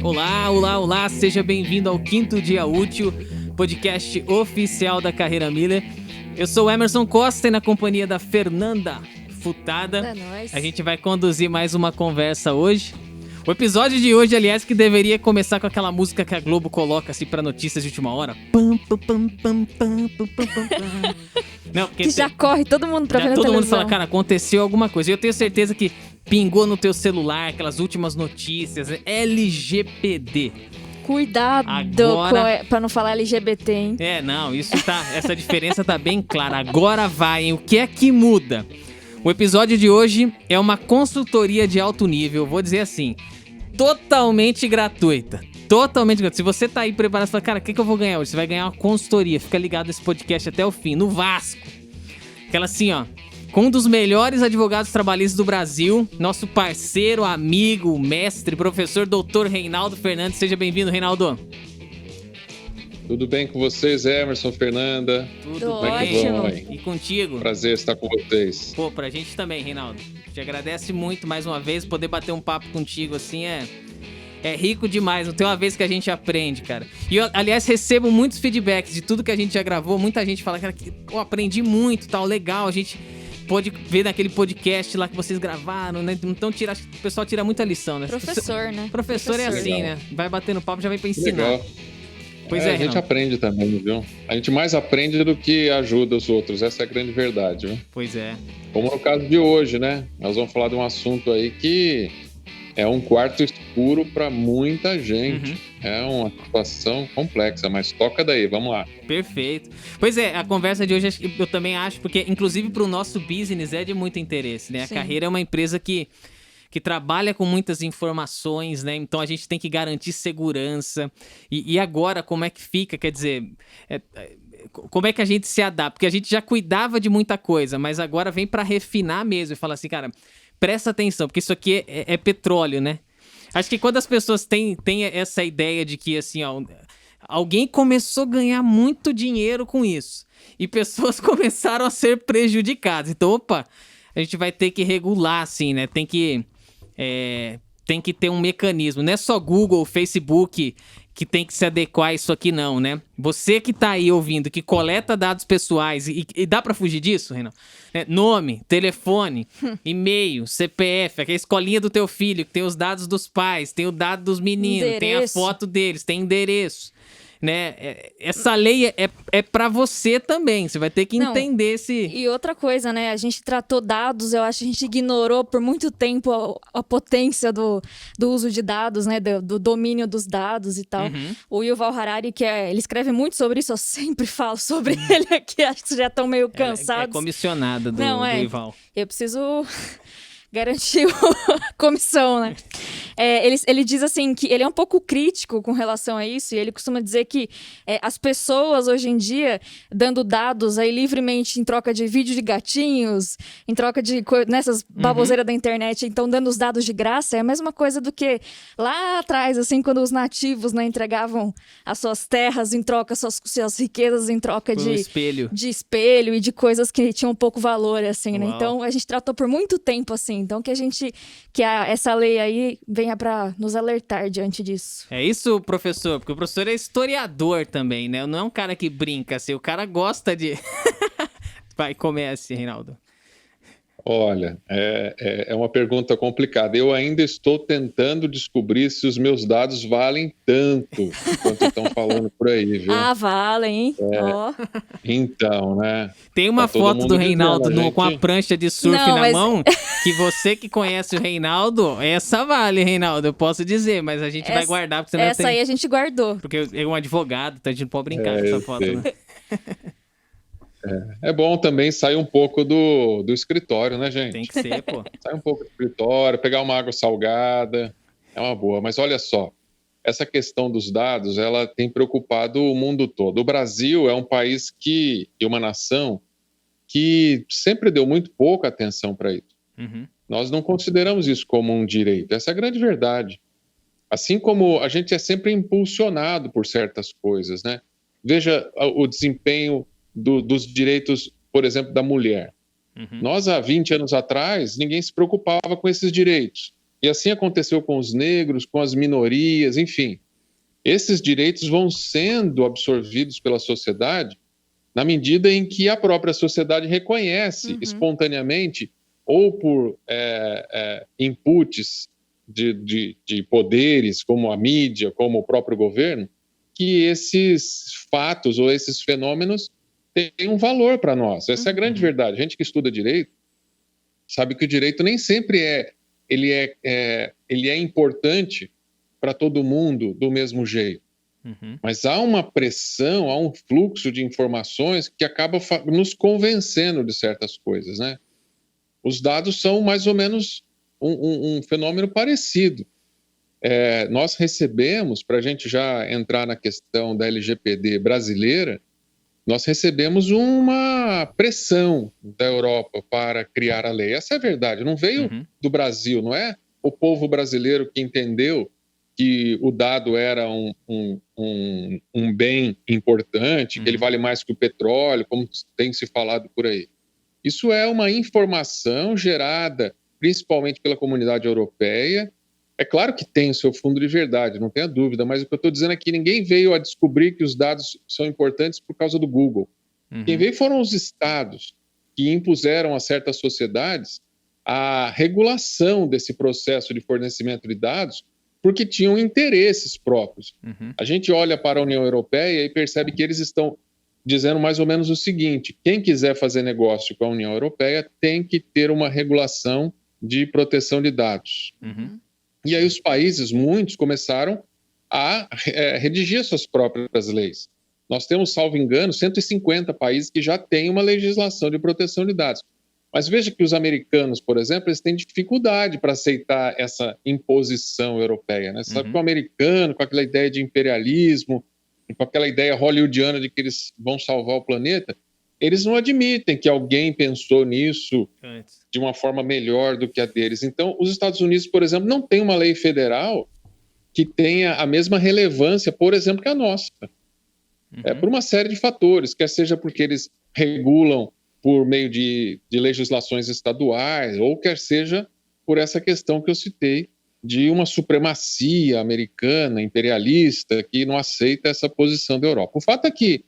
Olá, olá, olá, seja bem-vindo ao Quinto Dia Útil, podcast oficial da Carreira Miller. Eu sou o Emerson Costa e na companhia da Fernanda Futada, É nóis. a gente vai conduzir mais uma conversa hoje. O episódio de hoje, aliás, que deveria começar com aquela música que a Globo coloca assim pra notícias de última hora. Pam, pam, pam, pam, pam, pam, pam, pam. Não, porque Que já corre todo mundo pra ver na todo mundo televisão. fala, cara, aconteceu alguma coisa. E eu tenho certeza que pingou no teu celular aquelas últimas notícias. LGPD. Cuidado Agora- pra não falar LGBT, hein? Não, essa diferença tá bem clara. Agora vai, hein? O que é que muda? O episódio de hoje é uma consultoria de alto nível, vou dizer assim, totalmente gratuita. Totalmente gratuita. Se você tá aí preparado, você fala, cara, o que eu vou ganhar hoje? Você vai ganhar uma consultoria. Fica ligado nesse podcast até o fim, no Vasco. Aquela assim, ó, com um dos melhores advogados trabalhistas do Brasil, nosso parceiro, amigo, mestre, professor, doutor Reinaldo Fernandes. Seja bem-vindo, Reinaldo. Tudo bem com vocês, Emerson, Fernanda? Tudo Tô bem? ótimo. E contigo? Prazer estar com vocês. Pô, pra gente também, Reinaldo. Te agradece muito mais uma vez, poder bater um papo contigo assim é rico demais. Não tem uma vez que a gente aprende, cara. E eu, aliás, recebo muitos feedbacks de tudo que a gente já gravou. Muita gente fala, cara, que eu aprendi muito, tal, legal. A gente pode ver naquele podcast lá que vocês gravaram, né? Então acho que o pessoal tira muita lição, né? Professor, né? Professor é assim, Legal. né? Vai batendo papo, já vem pra Que ensinar. legal. Pois a gente Reinaldo. aprende também, viu? A gente mais aprende do que ajuda os outros. Essa é a grande verdade, viu? Pois é. Como no caso de hoje, né? Nós vamos falar de um assunto aí que é um quarto escuro para muita gente. Uhum. É uma situação complexa, mas toca daí, vamos lá. Perfeito. Pois é, a conversa de hoje eu também acho, porque inclusive pro nosso business é de muito interesse, né? A Sim. Carreira é uma empresa que trabalha com muitas informações, né? Então a gente tem que garantir segurança. E agora, como é que fica? Quer dizer, como é que a gente se adapta? Porque a gente já cuidava de muita coisa, mas agora vem pra refinar mesmo e falar assim, cara, presta atenção, porque isso aqui é petróleo, né? Acho que quando as pessoas têm essa ideia de que, assim, ó, alguém começou a ganhar muito dinheiro com isso e pessoas começaram a ser prejudicadas. Então, opa, a gente vai ter que regular, assim, né? Tem que ter um mecanismo. Não é só Google, Facebook que tem que se adequar a isso aqui, não, né? Você que tá aí ouvindo, que coleta dados pessoais, e dá pra fugir disso, Renan? Nome, telefone, e-mail, CPF, aquela escolinha do teu filho, que tem os dados dos pais, tem o dado dos meninos, tem a Endereço. foto deles, tem endereço, né? Essa lei é pra você também, você vai ter que Não, entender esse... E outra coisa, né? A gente tratou dados, eu acho que a gente ignorou por muito tempo a potência do uso de dados, né? Do domínio dos dados e tal. Uhum. O Yuval Harari, ele escreve muito sobre isso, eu sempre falo sobre ele aqui, acho que vocês já estão meio É cansados. comissionada do Não, Ival. Eu preciso garantir a comissão, né? Ele diz assim que ele é um pouco crítico com relação a isso, e ele costuma dizer que as pessoas hoje em dia dando dados aí livremente em troca de vídeo de gatinhos, em troca de nessas baboseiras da internet, então dando os dados de graça, é a mesma coisa do que lá atrás, assim, quando os nativos, né, entregavam as suas terras em troca, suas riquezas em troca Pro espelho. de espelho e de coisas que tinham pouco valor, assim, né? Uau. Então, a gente tratou por muito tempo, assim. Então, essa lei aí venha pra nos alertar diante disso. É isso, professor? Porque o professor é historiador também, né? Não é um cara que brinca, assim. O cara gosta de... Vai, comece, Reinaldo. Olha, é uma pergunta complicada. Eu ainda estou tentando descobrir se os meus dados valem tanto quanto estão falando por aí, viu? Ah, valem, hein? Ó. Então, né? Tem uma Tá todo foto mundo do dizendo, Reinaldo a gente- com a prancha de surf Não, na mas- mão, que você que conhece o Reinaldo, essa vale, Reinaldo, eu posso dizer, mas a gente vai Essa- guardar, porque senão Essa aí a gente guardou. Porque é um advogado, então a gente não pode brincar com eu essa foto, sei. né? É bom também sair um pouco do escritório, né, gente? Tem que ser, pô. Sair um pouco do escritório, pegar uma água salgada, é uma boa. Mas olha só, essa questão dos dados, ela tem preocupado o mundo todo. O Brasil é um país e uma nação que sempre deu muito pouca atenção para isso. Uhum. Nós não consideramos isso como um direito. Essa é a grande verdade. Assim como a gente é sempre impulsionado por certas coisas, né? Veja o desempenho dos direitos, por exemplo, da mulher. Uhum. Nós, há 20 anos atrás, ninguém se preocupava com esses direitos. E assim aconteceu com os negros, com as minorias, enfim. Esses direitos vão sendo absorvidos pela sociedade na medida em que a própria sociedade reconhece espontaneamente ou por inputs de poderes, como a mídia, como o próprio governo, que esses fatos ou esses fenômenos têm um valor para nós. Essa é a grande verdade. A gente que estuda direito sabe que o direito nem sempre ele é importante para todo mundo do mesmo jeito. Mas há uma pressão, há um fluxo de informações que acaba nos convencendo de certas coisas, né? Os dados são mais ou menos um fenômeno parecido. Nós recebemos, para a gente já entrar na questão da LGPD brasileira, nós recebemos uma pressão da Europa para criar a lei. Essa é a verdade, não veio do Brasil, não é o povo brasileiro que entendeu que o dado era um bem importante, que ele vale mais que o petróleo, como tem se falado por aí. Isso é uma informação gerada principalmente pela comunidade europeia. É claro que tem o seu fundo de verdade, não tenha dúvida, mas o que eu estou dizendo é que ninguém veio a descobrir que os dados são importantes por causa do Google. Quem veio foram os estados que impuseram a certas sociedades a regulação desse processo de fornecimento de dados porque tinham interesses próprios. A gente olha para a União Europeia e percebe que eles estão dizendo mais ou menos o seguinte: quem quiser fazer negócio com a União Europeia tem que ter uma regulação de proteção de dados. E aí os países, muitos, começaram a redigir suas próprias leis. Nós temos, salvo engano, 150 países que já têm uma legislação de proteção de dados. Mas veja que os americanos, por exemplo, eles têm dificuldade para aceitar essa imposição europeia, né? Você sabe que o americano, com aquela ideia de imperialismo, com aquela ideia hollywoodiana de que eles vão salvar o planeta, eles não admitem que alguém pensou nisso de uma forma melhor do que a deles. Então, os Estados Unidos, por exemplo, não tem uma lei federal que tenha a mesma relevância, por exemplo, que a nossa. Por uma série de fatores, quer seja porque eles regulam por meio de legislações estaduais, ou quer seja por essa questão que eu citei de uma supremacia americana, imperialista, que não aceita essa posição da Europa. O fato é que,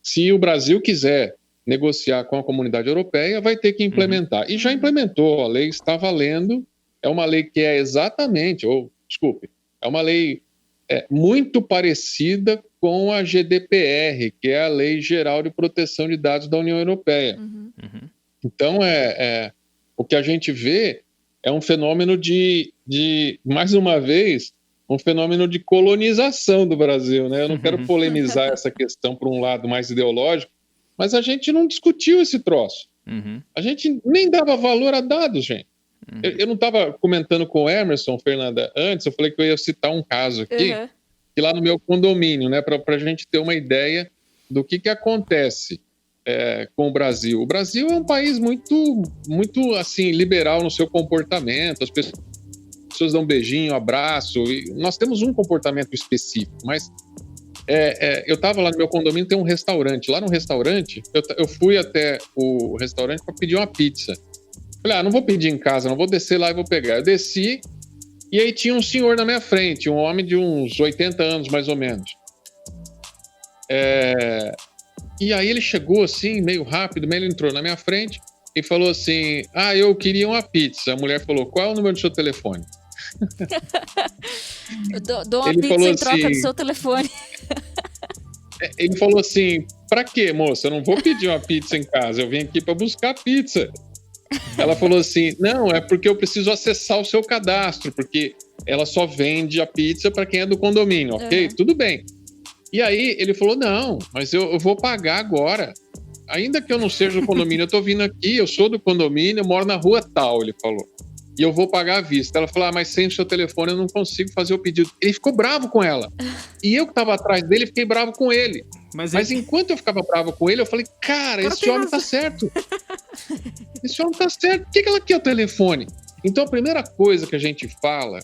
se o Brasil quiser negociar com a comunidade europeia, vai ter que implementar. E já implementou, a lei está valendo, é uma lei que é é uma lei muito parecida com a GDPR, que é a Lei Geral de Proteção de Dados da União Europeia. Então, o que a gente vê é um fenômeno de, mais uma vez, um fenômeno de colonização do Brasil, né? Eu não quero polemizar essa questão por um lado mais ideológico, mas a gente não discutiu esse troço. A gente nem dava valor a dados, gente. Eu não estava comentando com o Emerson, Fernanda, antes, eu falei que eu ia citar um caso aqui, que lá no meu condomínio, né, para a gente ter uma ideia do que acontece com o Brasil. O Brasil é um país muito, muito assim, liberal no seu comportamento, as pessoas dão um beijinho, um abraço, e nós temos um comportamento específico, mas eu estava lá no meu condomínio, tem um restaurante. Lá no restaurante, eu fui até o restaurante para pedir uma pizza. Falei, não vou pedir em casa, não vou descer lá e vou pegar. Eu desci, e aí tinha um senhor na minha frente, um homem de uns 80 anos, mais ou menos. E aí ele chegou assim, meio rápido, ele entrou na minha frente e falou assim, eu queria uma pizza. A mulher falou, qual é o número do seu telefone? Eu dou uma pizza em troca do seu telefone. Ele falou assim, pra quê, moça? Eu não vou pedir uma pizza em casa, eu vim aqui para buscar pizza. Ela falou assim, não, é porque eu preciso acessar o seu cadastro, porque ela só vende a pizza para quem é do condomínio, ok? Tudo bem. E aí ele falou, não, mas eu vou pagar agora. Ainda que eu não seja do condomínio, eu tô vindo aqui, eu sou do condomínio, eu moro na rua tal, ele falou. E eu vou pagar à vista. Ela falou, mas sem o seu telefone eu não consigo fazer o pedido. Ele ficou bravo com ela. E eu que estava atrás dele, fiquei bravo com ele. Mas enquanto eu ficava bravo com ele, eu falei, cara, esse homem tá certo. Esse homem tá certo. Por que ela quer o telefone? Então, a primeira coisa que a gente fala,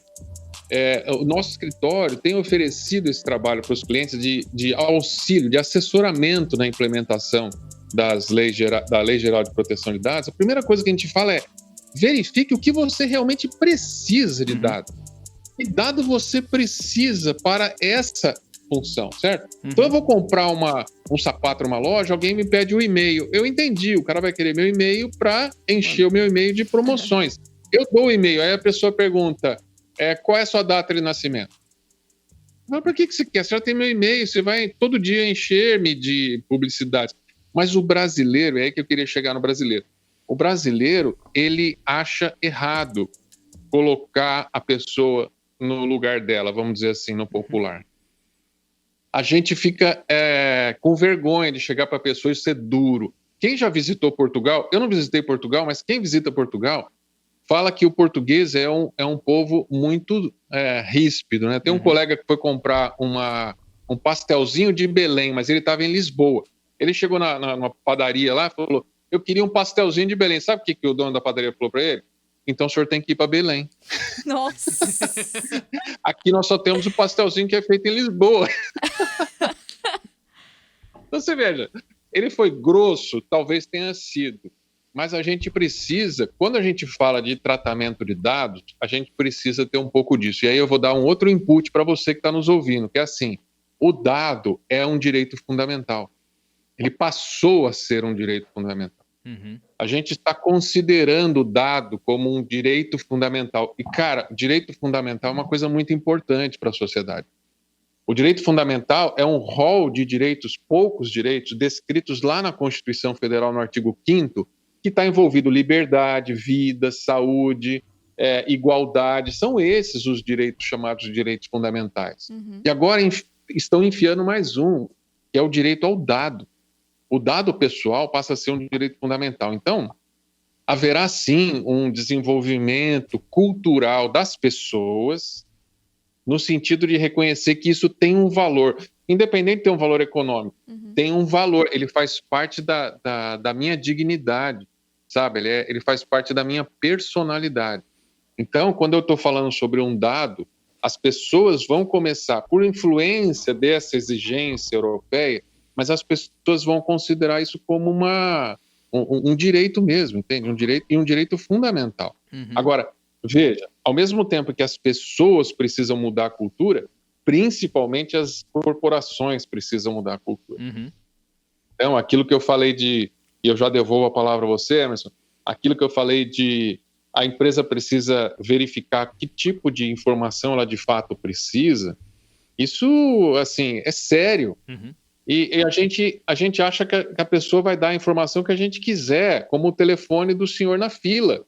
o nosso escritório tem oferecido esse trabalho para os clientes de auxílio, de assessoramento na implementação da Lei Geral de Proteção de Dados. A primeira coisa que a gente fala verifique o que você realmente precisa de dado. Que dado você precisa para essa função, certo? Então eu vou comprar um sapato numa loja, alguém me pede um e-mail. Eu entendi, o cara vai querer meu e-mail para encher o meu e-mail de promoções. Eu dou o e-mail, aí a pessoa pergunta, qual é a sua data de nascimento? Mas para que você quer? Você já tem meu e-mail, você vai todo dia encher-me de publicidade. Mas o brasileiro, é aí que eu queria chegar no brasileiro. O brasileiro, ele acha errado colocar a pessoa no lugar dela, vamos dizer assim, no popular. A gente fica com vergonha de chegar para a pessoa e ser duro. Quem já visitou Portugal, eu não visitei Portugal, mas quem visita Portugal fala que o português é um povo muito ríspido, né? Tem um colega que foi comprar um pastelzinho de Belém, mas ele estava em Lisboa. Ele chegou numa padaria lá e falou, eu queria um pastelzinho de Belém. Sabe o que o dono da padaria falou para ele? Então o senhor tem que ir para Belém. Nossa! Aqui nós só temos o pastelzinho que é feito em Lisboa. Então você veja, ele foi grosso, talvez tenha sido, mas a gente precisa, quando a gente fala de tratamento de dados, a gente precisa ter um pouco disso. E aí eu vou dar um outro input para você que está nos ouvindo, que é assim, o dado é um direito fundamental. Ele passou a ser um direito fundamental. A gente está considerando o dado como um direito fundamental. E, cara, direito fundamental é uma coisa muito importante para a sociedade. O direito fundamental é um rol de direitos, poucos direitos, descritos lá na Constituição Federal, no artigo 5º, que está envolvido liberdade, vida, saúde, igualdade. São esses os direitos chamados de direitos fundamentais. E agora estão enfiando mais um, que é o direito ao dado. O dado pessoal passa a ser um direito fundamental. Então, haverá sim um desenvolvimento cultural das pessoas no sentido de reconhecer que isso tem um valor, independente de ter um valor econômico, tem um valor, ele faz parte da minha dignidade, sabe? Ele faz parte da minha personalidade. Então, quando eu estou falando sobre um dado, as pessoas vão começar, por influência dessa exigência europeia, mas as pessoas vão considerar isso como um direito mesmo, entende? Um direito fundamental. Agora, veja, ao mesmo tempo que as pessoas precisam mudar a cultura, principalmente as corporações precisam mudar a cultura. Então, aquilo que eu falei e eu já devolvo a palavra a você, Emerson, aquilo que eu falei de a empresa precisa verificar que tipo de informação ela de fato precisa, isso, assim, é sério. E a gente acha que a pessoa vai dar a informação que a gente quiser, como o telefone do senhor na fila.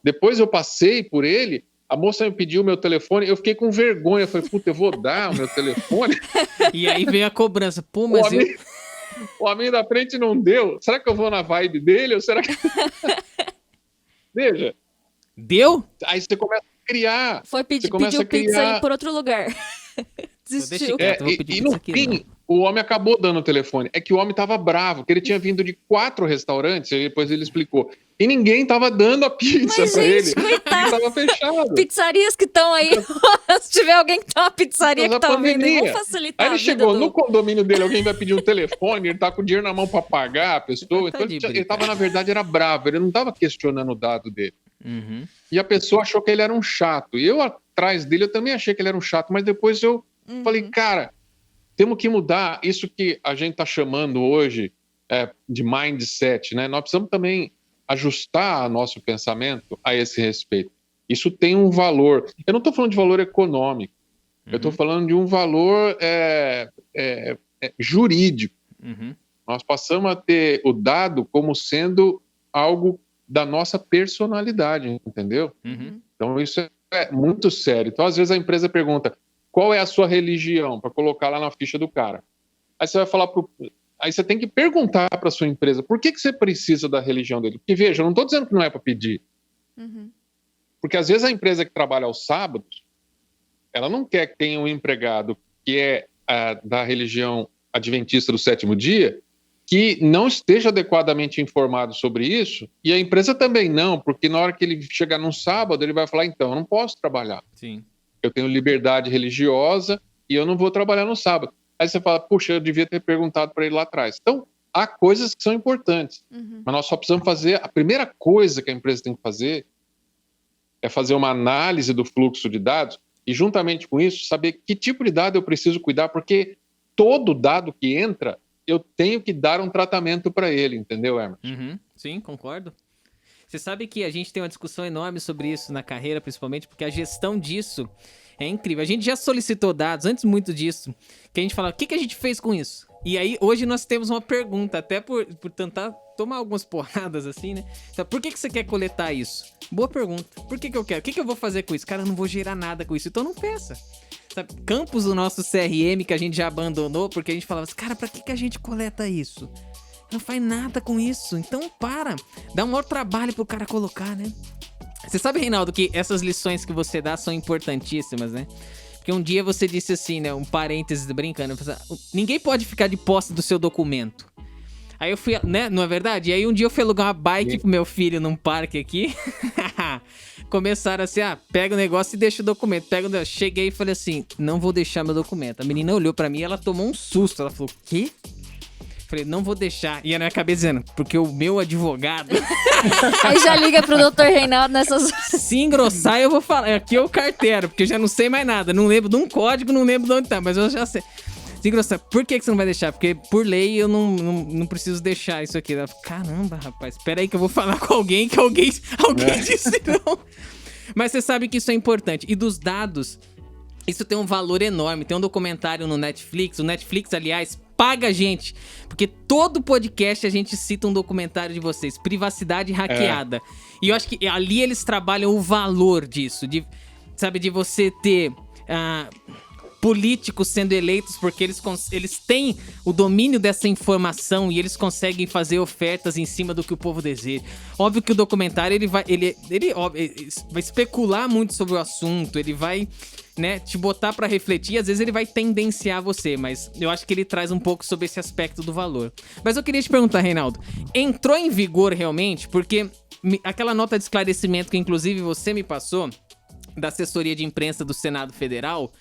Depois eu passei por ele, a moça me pediu o meu telefone, eu fiquei com vergonha, eu falei, puta, eu vou dar o meu telefone? E aí veio a cobrança, pô, mas o amigo da frente não deu, será que eu vou na vibe dele, ou será que... Veja. Deu? Aí você começa a criar. Foi pediu pizza aí por outro lugar. Desistiu. E no fim, o homem acabou dando o telefone. É que o homem estava bravo, que ele tinha vindo de 4 restaurantes, e depois ele explicou. E ninguém estava dando a pizza para ele. Coitado. Estava fechado. Pizzarias que estão aí. Se tiver alguém que tem uma pizzaria que está ouvindo, vamos facilitar aí ele chegou no condomínio dele, alguém vai pedir um telefone, ele tá com o dinheiro na mão para pagar a pessoa. Então ele estava, na verdade, era bravo. Ele não estava questionando o dado dele. E a pessoa achou que ele era um chato. E eu, atrás dele, eu também achei que ele era um chato. Mas depois eu falei, cara, temos que mudar isso que a gente está chamando hoje de mindset, né? Nós precisamos também ajustar nosso pensamento a esse respeito. Isso tem um valor. Eu não estou falando de valor econômico. Eu estou falando de um valor jurídico. Nós passamos a ter o dado como sendo algo da nossa personalidade, entendeu? Então isso é muito sério. Então às vezes a empresa pergunta, qual é a sua religião, para colocar lá na ficha do cara. Aí você vai falar aí você tem que perguntar para a sua empresa, por que você precisa da religião dele? Porque veja, eu não estou dizendo que não é para pedir. Porque às vezes a empresa que trabalha aos sábados, ela não quer que tenha um empregado que é da religião adventista do sétimo dia, que não esteja adequadamente informado sobre isso, e a empresa também não, porque na hora que ele chegar num sábado, ele vai falar, então, eu não posso trabalhar. Sim. Eu tenho liberdade religiosa e eu não vou trabalhar no sábado. Aí você fala, puxa, eu devia ter perguntado para ele lá atrás. Então, há coisas que são importantes, mas nós só precisamos fazer... A primeira coisa que a empresa tem que fazer é fazer uma análise do fluxo de dados e, juntamente com isso, saber que tipo de dado eu preciso cuidar, porque todo dado que entra, eu tenho que dar um tratamento para ele, entendeu, Emerson? Sim, concordo. Você sabe que a gente tem uma discussão enorme sobre isso na carreira, principalmente, porque a gestão disso é incrível. A gente já solicitou dados, antes muito disso, que a gente fala, o que a gente fez com isso? E aí, hoje nós temos uma pergunta, até por tentar tomar algumas porradas assim, né? Então, por que você quer coletar isso? Boa pergunta. Por que eu quero? O que eu vou fazer com isso? Cara, eu não vou gerar nada com isso, então não peça. Sabe, campos do nosso CRM que a gente já abandonou, porque a gente falava assim, cara, pra que a gente coleta isso? Não faz nada com isso, então para. Dá um maior trabalho pro cara colocar, né? Você sabe, Reinaldo, que essas lições que você dá são importantíssimas, né? Porque um dia você disse assim, né? Um parênteses brincando. Ninguém pode ficar de posse do seu documento. Aí eu fui, né? Não é verdade? E aí um dia eu fui alugar uma bike pro meu filho num parque aqui. Começaram assim, pega o negócio e deixa o documento. Pega o negócio. Cheguei e falei assim, não vou deixar meu documento. A menina olhou pra mim e ela tomou um susto. Ela falou, quê? Falei, não vou deixar. E a minha cabeça dizendo, porque o meu advogado... Aí já liga pro Dr. Reinaldo nessas... Se engrossar, eu vou falar. Aqui é o carteiro, porque eu já não sei mais nada. Não lembro de um código, não lembro de onde tá, mas eu já sei. Se engrossar, por que você não vai deixar? Porque por lei eu não preciso deixar isso aqui. Ela falou, caramba, rapaz, espera aí que eu vou falar com alguém, que alguém disse não. Mas você sabe que isso é importante. E dos dados, isso tem um valor enorme. Tem um documentário no Netflix. O Netflix, aliás, paga a gente. Porque todo podcast a gente cita um documentário de vocês. Privacidade hackeada. E eu acho que ali eles trabalham o valor disso. De você ter... políticos sendo eleitos porque eles têm o domínio dessa informação e eles conseguem fazer ofertas em cima do que o povo deseja. Óbvio que o documentário ele vai especular muito sobre o assunto, ele vai, né, te botar pra refletir, e às vezes ele vai tendenciar você, mas eu acho que ele traz um pouco sobre esse aspecto do valor. Mas eu queria te perguntar, Reinaldo, entrou em vigor realmente? Porque aquela nota de esclarecimento que inclusive você me passou, da assessoria de imprensa do Senado Federal,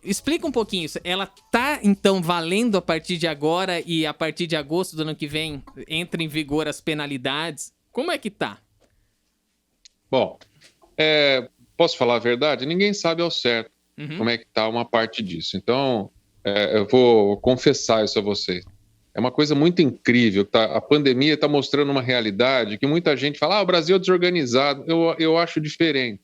explica um pouquinho isso. Ela tá, então, valendo a partir de agora e a partir de agosto do ano que vem entra em vigor as penalidades? Como é que tá? Bom, posso falar a verdade? Ninguém sabe ao certo como é que tá uma parte disso. Então, eu vou confessar isso a vocês. É uma coisa muito incrível. A pandemia está mostrando uma realidade que muita gente fala, o Brasil é desorganizado. Eu acho diferente.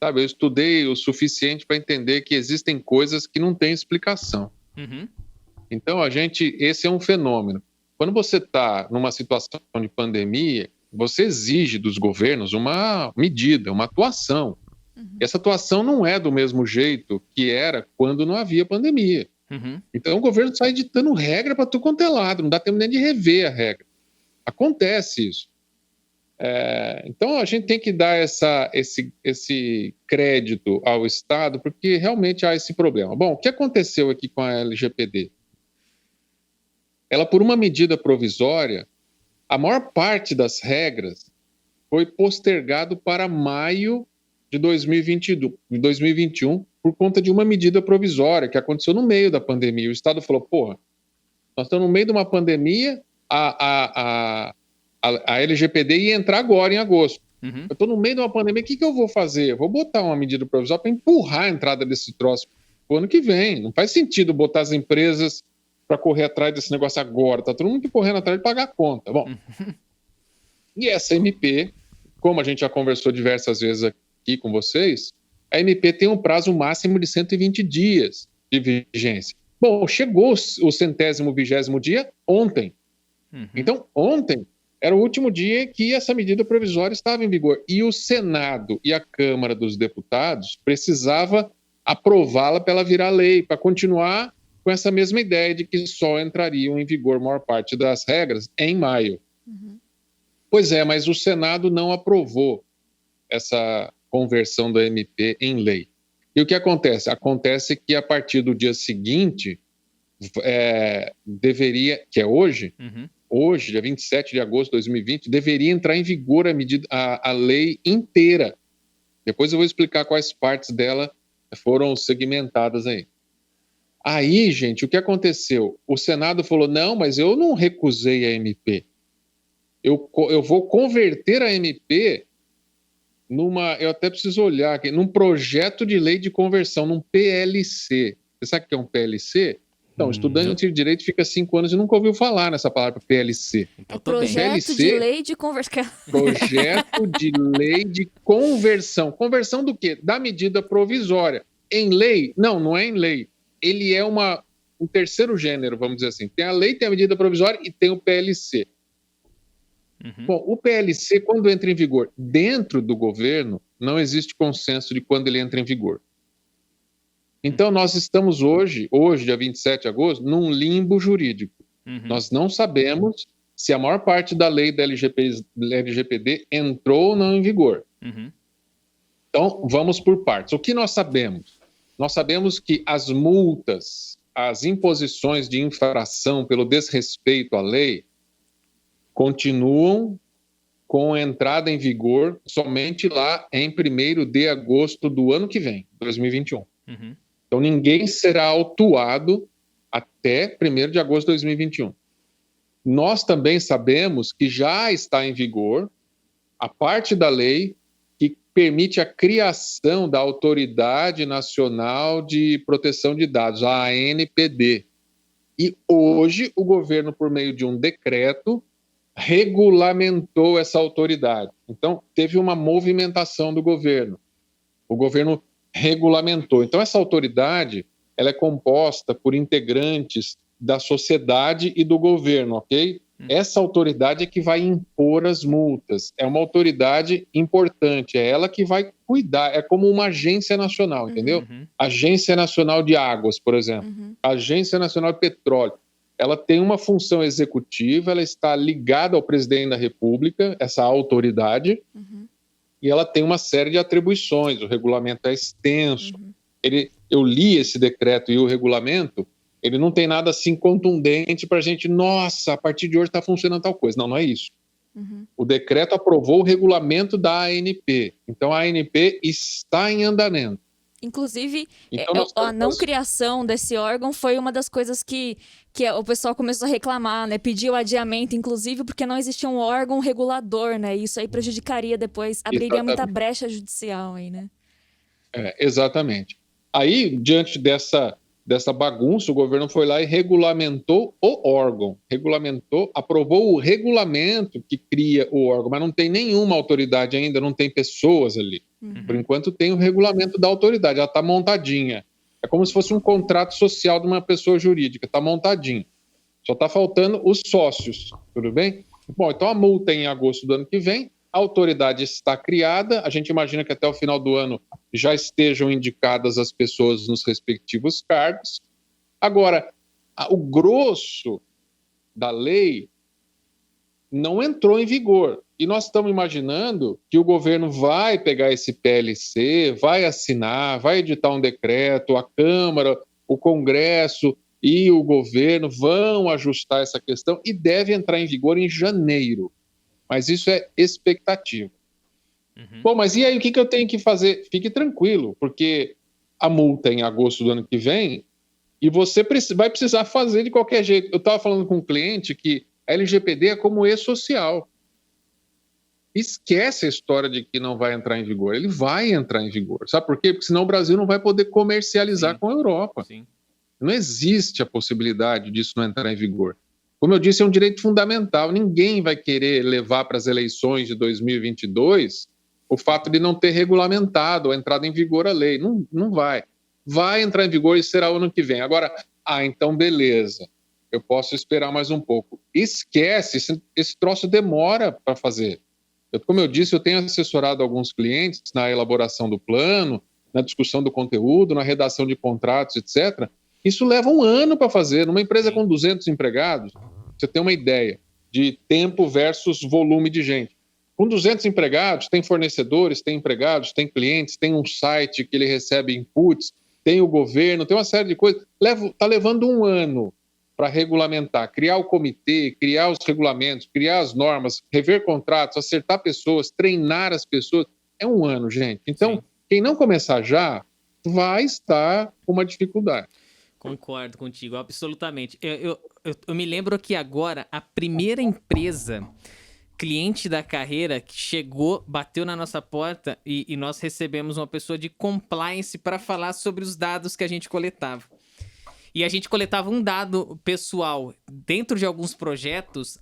Sabe, eu estudei o suficiente para entender que existem coisas que não têm explicação. Então, esse é um fenômeno. Quando você está numa situação de pandemia, você exige dos governos uma medida, uma atuação. Essa atuação não é do mesmo jeito que era quando não havia pandemia. Então, o governo sai ditando regra para tudo quanto é lado, não dá tempo nem de rever a regra. Acontece isso. Então, a gente tem que dar esse crédito ao Estado, porque realmente há esse problema. Bom, o que aconteceu aqui com a LGPD? Ela, por uma medida provisória, a maior parte das regras foi postergado para maio de 2021 por conta de uma medida provisória que aconteceu no meio da pandemia. O Estado falou, nós estamos no meio de uma pandemia, a LGPD ia entrar agora, em agosto. Eu estou no meio de uma pandemia, o que eu vou fazer? Eu vou botar uma medida provisória para empurrar a entrada desse troço para o ano que vem. Não faz sentido botar as empresas para correr atrás desse negócio agora. Está todo mundo correndo atrás de pagar a conta. Bom, e essa MP, como a gente já conversou diversas vezes aqui com vocês, a MP tem um prazo máximo de 120 dias de vigência. Bom, chegou o 120º dia ontem. Então, ontem era o último dia que essa medida provisória estava em vigor. E o Senado e a Câmara dos Deputados precisava aprová-la para ela virar lei, para continuar com essa mesma ideia de que só entrariam em vigor a maior parte das regras em maio. Pois é, mas o Senado não aprovou essa conversão da MP em lei. E o que acontece? Acontece que a partir do dia seguinte, deveria, que é hoje, hoje, dia 27 de agosto de 2020, deveria entrar em vigor a lei inteira. Depois eu vou explicar quais partes dela foram segmentadas aí. Aí, gente, o que aconteceu? O Senado falou, não, mas eu não recusei a MP. Eu vou converter a MP eu até preciso olhar aqui, num projeto de lei de conversão, num PLC. Você sabe o que é um PLC? Então, estudante de direito fica 5 anos e nunca ouviu falar nessa palavra PLC. Então, tô bem. Projeto PLC, de lei de conversão. projeto de lei de conversão. Conversão do quê? Da medida provisória. Em lei? Não é em lei. Ele é um terceiro gênero, vamos dizer assim. Tem a lei, tem a medida provisória e tem o PLC. Bom, o PLC, quando entra em vigor dentro do governo, não existe consenso de quando ele entra em vigor. Então, nós estamos hoje, dia 27 de agosto, num limbo jurídico. Nós não sabemos se a maior parte da lei da LGPD entrou ou não em vigor. Então, vamos por partes. O que nós sabemos? Nós sabemos que as multas, as imposições de infração pelo desrespeito à lei continuam com entrada em vigor somente lá em 1º de agosto do ano que vem, 2021. Então, ninguém será autuado até 1º de agosto de 2021. Nós também sabemos que já está em vigor a parte da lei que permite a criação da Autoridade Nacional de Proteção de Dados, a ANPD. E hoje o governo, por meio de um decreto, regulamentou essa autoridade. Então, teve uma movimentação do governo. O governo regulamentou. Então, essa autoridade, ela é composta por integrantes da sociedade e do governo, ok? Essa autoridade é que vai impor as multas. É uma autoridade importante, é ela que vai cuidar, é como uma agência nacional, entendeu? Agência Nacional de Águas, por exemplo. Agência Nacional de Petróleo. Ela tem uma função executiva, ela está ligada ao presidente da República, essa autoridade, e ela tem uma série de atribuições. O regulamento é extenso. Eu li esse decreto e o regulamento, ele não tem nada assim contundente para a gente, nossa, a partir de hoje está funcionando tal coisa. Não é isso. O decreto aprovou o regulamento da ANP. Então, a ANP está em andamento. Inclusive, Então, a não criação desse órgão foi uma das coisas que o pessoal começou a reclamar, né? Pediu adiamento, inclusive, porque não existia um órgão regulador, né? Isso aí prejudicaria depois, abriria muita brecha judicial aí, né? Exatamente. Aí, diante dessa bagunça, o governo foi lá e regulamentou o órgão. Aprovou o regulamento que cria o órgão, mas não tem nenhuma autoridade ainda, não tem pessoas ali. Por enquanto tem o regulamento da autoridade, ela está montadinha. É como se fosse um contrato social de uma pessoa jurídica, está montadinho. Só está faltando os sócios, tudo bem? Bom, então a multa é em agosto do ano que vem, a autoridade está criada, a gente imagina que até o final do ano já estejam indicadas as pessoas nos respectivos cargos. Agora, o grosso da lei não entrou em vigor. E nós estamos imaginando que o governo vai pegar esse PLC, vai assinar, vai editar um decreto, a Câmara, o Congresso e o governo vão ajustar essa questão e deve entrar em vigor em janeiro. Mas isso é expectativa. Bom, mas e aí o que eu tenho que fazer? Fique tranquilo, porque a multa é em agosto do ano que vem e você vai precisar fazer de qualquer jeito. Eu estava falando com um cliente que a LGPD é como e-social. Esquece a história de que não vai entrar em vigor. Ele vai entrar em vigor. Sabe por quê? Porque senão o Brasil não vai poder comercializar com a Europa. Não existe a possibilidade disso não entrar em vigor. Como eu disse, é um direito fundamental. Ninguém vai querer levar para as eleições de 2022 o fato de não ter regulamentado a entrada em vigor a lei. Não vai. Vai entrar em vigor e será o ano que vem. Agora, então beleza. Eu posso esperar mais um pouco. Esquece, esse troço demora para fazer. Como eu disse, eu tenho assessorado alguns clientes na elaboração do plano, na discussão do conteúdo, na redação de contratos, etc. Isso leva um ano para fazer. Numa empresa com 200 empregados, você tem uma ideia de tempo versus volume de gente. Com 200 empregados, tem fornecedores, tem empregados, tem clientes, tem um site que ele recebe inputs, tem o governo, tem uma série de coisas. Está levando um ano para regulamentar, criar o comitê, criar os regulamentos, criar as normas, rever contratos, acertar pessoas, treinar as pessoas. É um ano, gente. Então, quem não começar já vai estar com uma dificuldade. Concordo contigo, absolutamente. Eu me lembro que agora a primeira empresa cliente da carreira que chegou, bateu na nossa porta e nós recebemos uma pessoa de compliance para falar sobre os dados que a gente coletava. E a gente coletava um dado pessoal dentro de alguns projetos.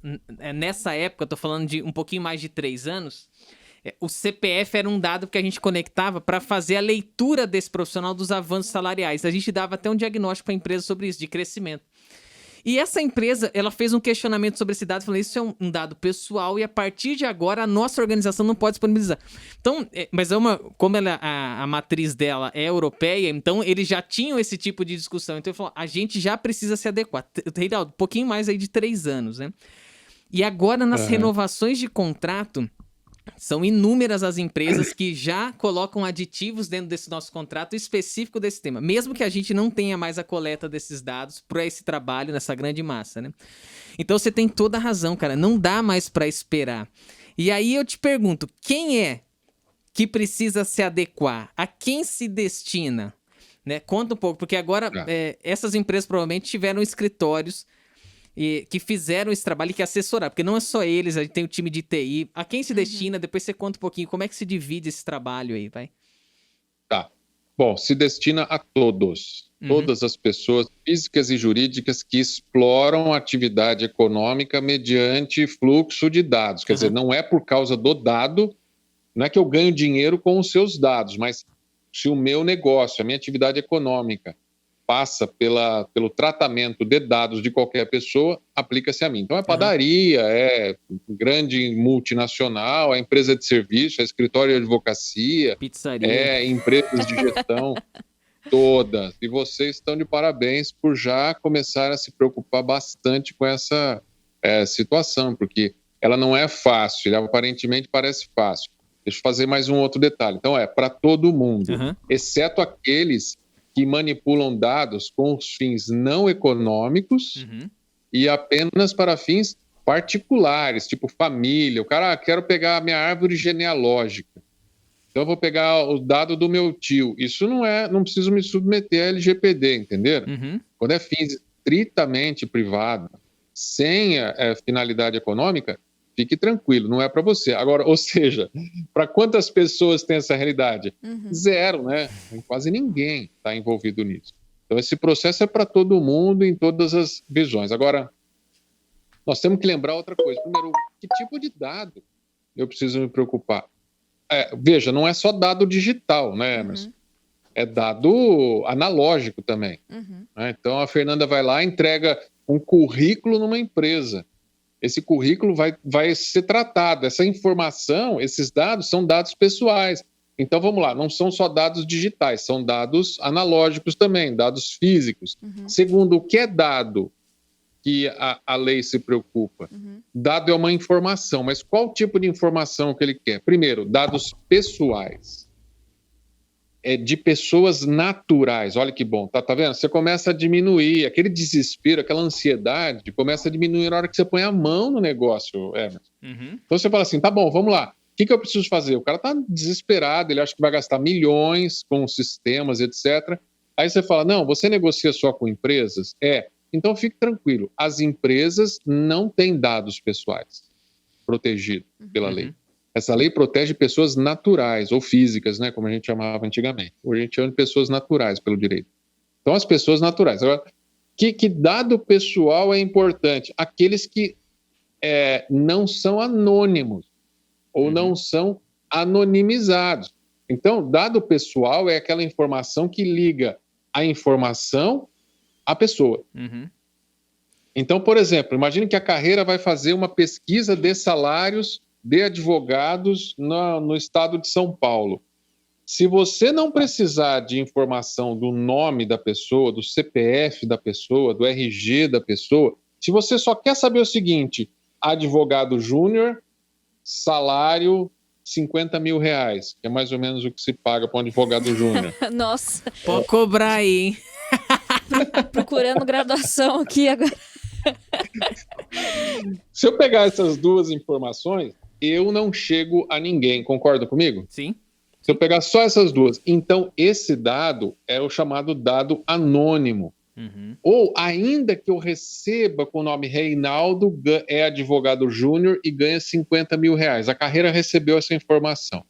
Nessa época, eu tô falando de um pouquinho mais de 3 anos, o CPF era um dado que a gente conectava para fazer a leitura desse profissional dos avanços salariais. A gente dava até um diagnóstico para a empresa sobre isso, de crescimento. E essa empresa, ela fez um questionamento sobre esse dado, falando, isso é um dado pessoal e a partir de agora a nossa organização não pode disponibilizar. Então, mas como a matriz dela é europeia, então eles já tinham esse tipo de discussão. Então ele falou, a gente já precisa se adequar. Reinaldo, um pouquinho mais aí de 3 anos, né? E agora nas renovações de contrato, são inúmeras as empresas que já colocam aditivos dentro desse nosso contrato específico desse tema, mesmo que a gente não tenha mais a coleta desses dados para esse trabalho nessa grande massa, né? Então você tem toda a razão, cara, não dá mais para esperar. E aí eu te pergunto, quem é que precisa se adequar? A quem se destina? Né? Conta um pouco, porque agora essas empresas provavelmente tiveram escritórios que fizeram esse trabalho e que assessoraram, porque não é só eles, a gente tem o time de TI. A quem se destina? Depois você conta um pouquinho como é que se divide esse trabalho aí, vai? Tá. Bom, se destina a todos. Todas as pessoas físicas e jurídicas que exploram a atividade econômica mediante fluxo de dados. Quer dizer, não é por causa do dado, não é que eu ganho dinheiro com os seus dados, mas se o meu negócio, a minha atividade econômica passa pelo tratamento de dados de qualquer pessoa, aplica-se a mim. Então, é padaria, é grande multinacional, é empresa de serviço, é escritório de advocacia, pizzaria, é empresas de gestão, todas. E vocês estão de parabéns por já começar a se preocupar bastante com essa situação, porque ela não é fácil, ela aparentemente parece fácil. Deixa eu fazer mais um outro detalhe. Então, para todo mundo, exceto aqueles que manipulam dados com os fins não econômicos e apenas para fins particulares, tipo família. O cara, quero pegar a minha árvore genealógica. Então eu vou pegar o dado do meu tio. Isso não preciso me submeter a LGPD, entenderam? Quando é fins estritamente privado, sem finalidade econômica, fique tranquilo, não é para você. Agora, ou seja, para quantas pessoas tem essa realidade? Zero, né? Quase ninguém está envolvido nisso. Então, esse processo é para todo mundo, em todas as visões. Agora, nós temos que lembrar outra coisa. Primeiro, que tipo de dado eu preciso me preocupar? Veja, não é só dado digital, né, Emerson? É dado analógico também. Né? Então, a Fernanda vai lá e entrega um currículo numa empresa. Esse currículo vai ser tratado. Essa informação, esses dados são dados pessoais. Então, vamos lá, não são só dados digitais, são dados analógicos também, dados físicos. Segundo, o que é dado que a lei se preocupa? Dado é uma informação, mas qual tipo de informação que ele quer? Primeiro, dados pessoais. De pessoas naturais. Olha que bom, tá vendo? Você começa a diminuir, aquele desespero, aquela ansiedade, começa a diminuir na hora que você põe a mão no negócio, Emerson. Então você fala assim, tá bom, vamos lá. O que eu preciso fazer? O cara tá desesperado, ele acha que vai gastar milhões com sistemas, etc. Aí você fala, não, você negocia só com empresas? Então fique tranquilo, as empresas não têm dados pessoais protegidos pela lei. Essa lei protege pessoas naturais ou físicas, né, como a gente chamava antigamente. Hoje a gente chama de pessoas naturais pelo direito. Então, as pessoas naturais. Agora, que dado pessoal é importante? Aqueles que não são anônimos ou não são anonimizados. Então, dado pessoal é aquela informação que liga a informação à pessoa. Então, por exemplo, imagine que a carreira vai fazer uma pesquisa de salários de advogados no estado de São Paulo. Se você não precisar de informação do nome da pessoa, do CPF da pessoa, do RG da pessoa, se você só quer saber o seguinte, advogado júnior, salário R$50 mil, que é mais ou menos o que se paga para um advogado júnior. Nossa. Pode cobrar aí, hein? Procurando graduação aqui agora. Se eu pegar essas duas informações, eu não chego a ninguém, concorda comigo? Sim. Se eu pegar só essas duas, então esse dado é o chamado dado anônimo. Ou ainda que eu receba com o nome Reinaldo, é advogado júnior e ganha 50 mil reais. A carreira recebeu essa informação.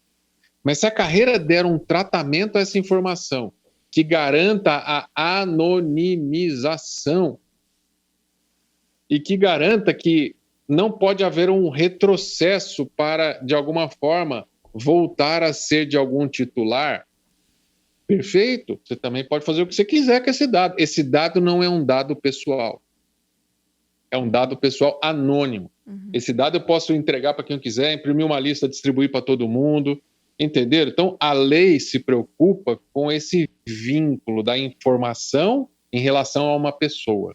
Mas se a carreira der um tratamento a essa informação que garanta a anonimização e que garanta que não pode haver um retrocesso para, de alguma forma, voltar a ser de algum titular, perfeito, você também pode fazer o que você quiser com esse dado. Esse dado não é um dado pessoal. É um dado pessoal anônimo. Esse dado eu posso entregar para quem eu quiser, imprimir uma lista, distribuir para todo mundo, entenderam? Então, a lei se preocupa com esse vínculo da informação em relação a uma pessoa,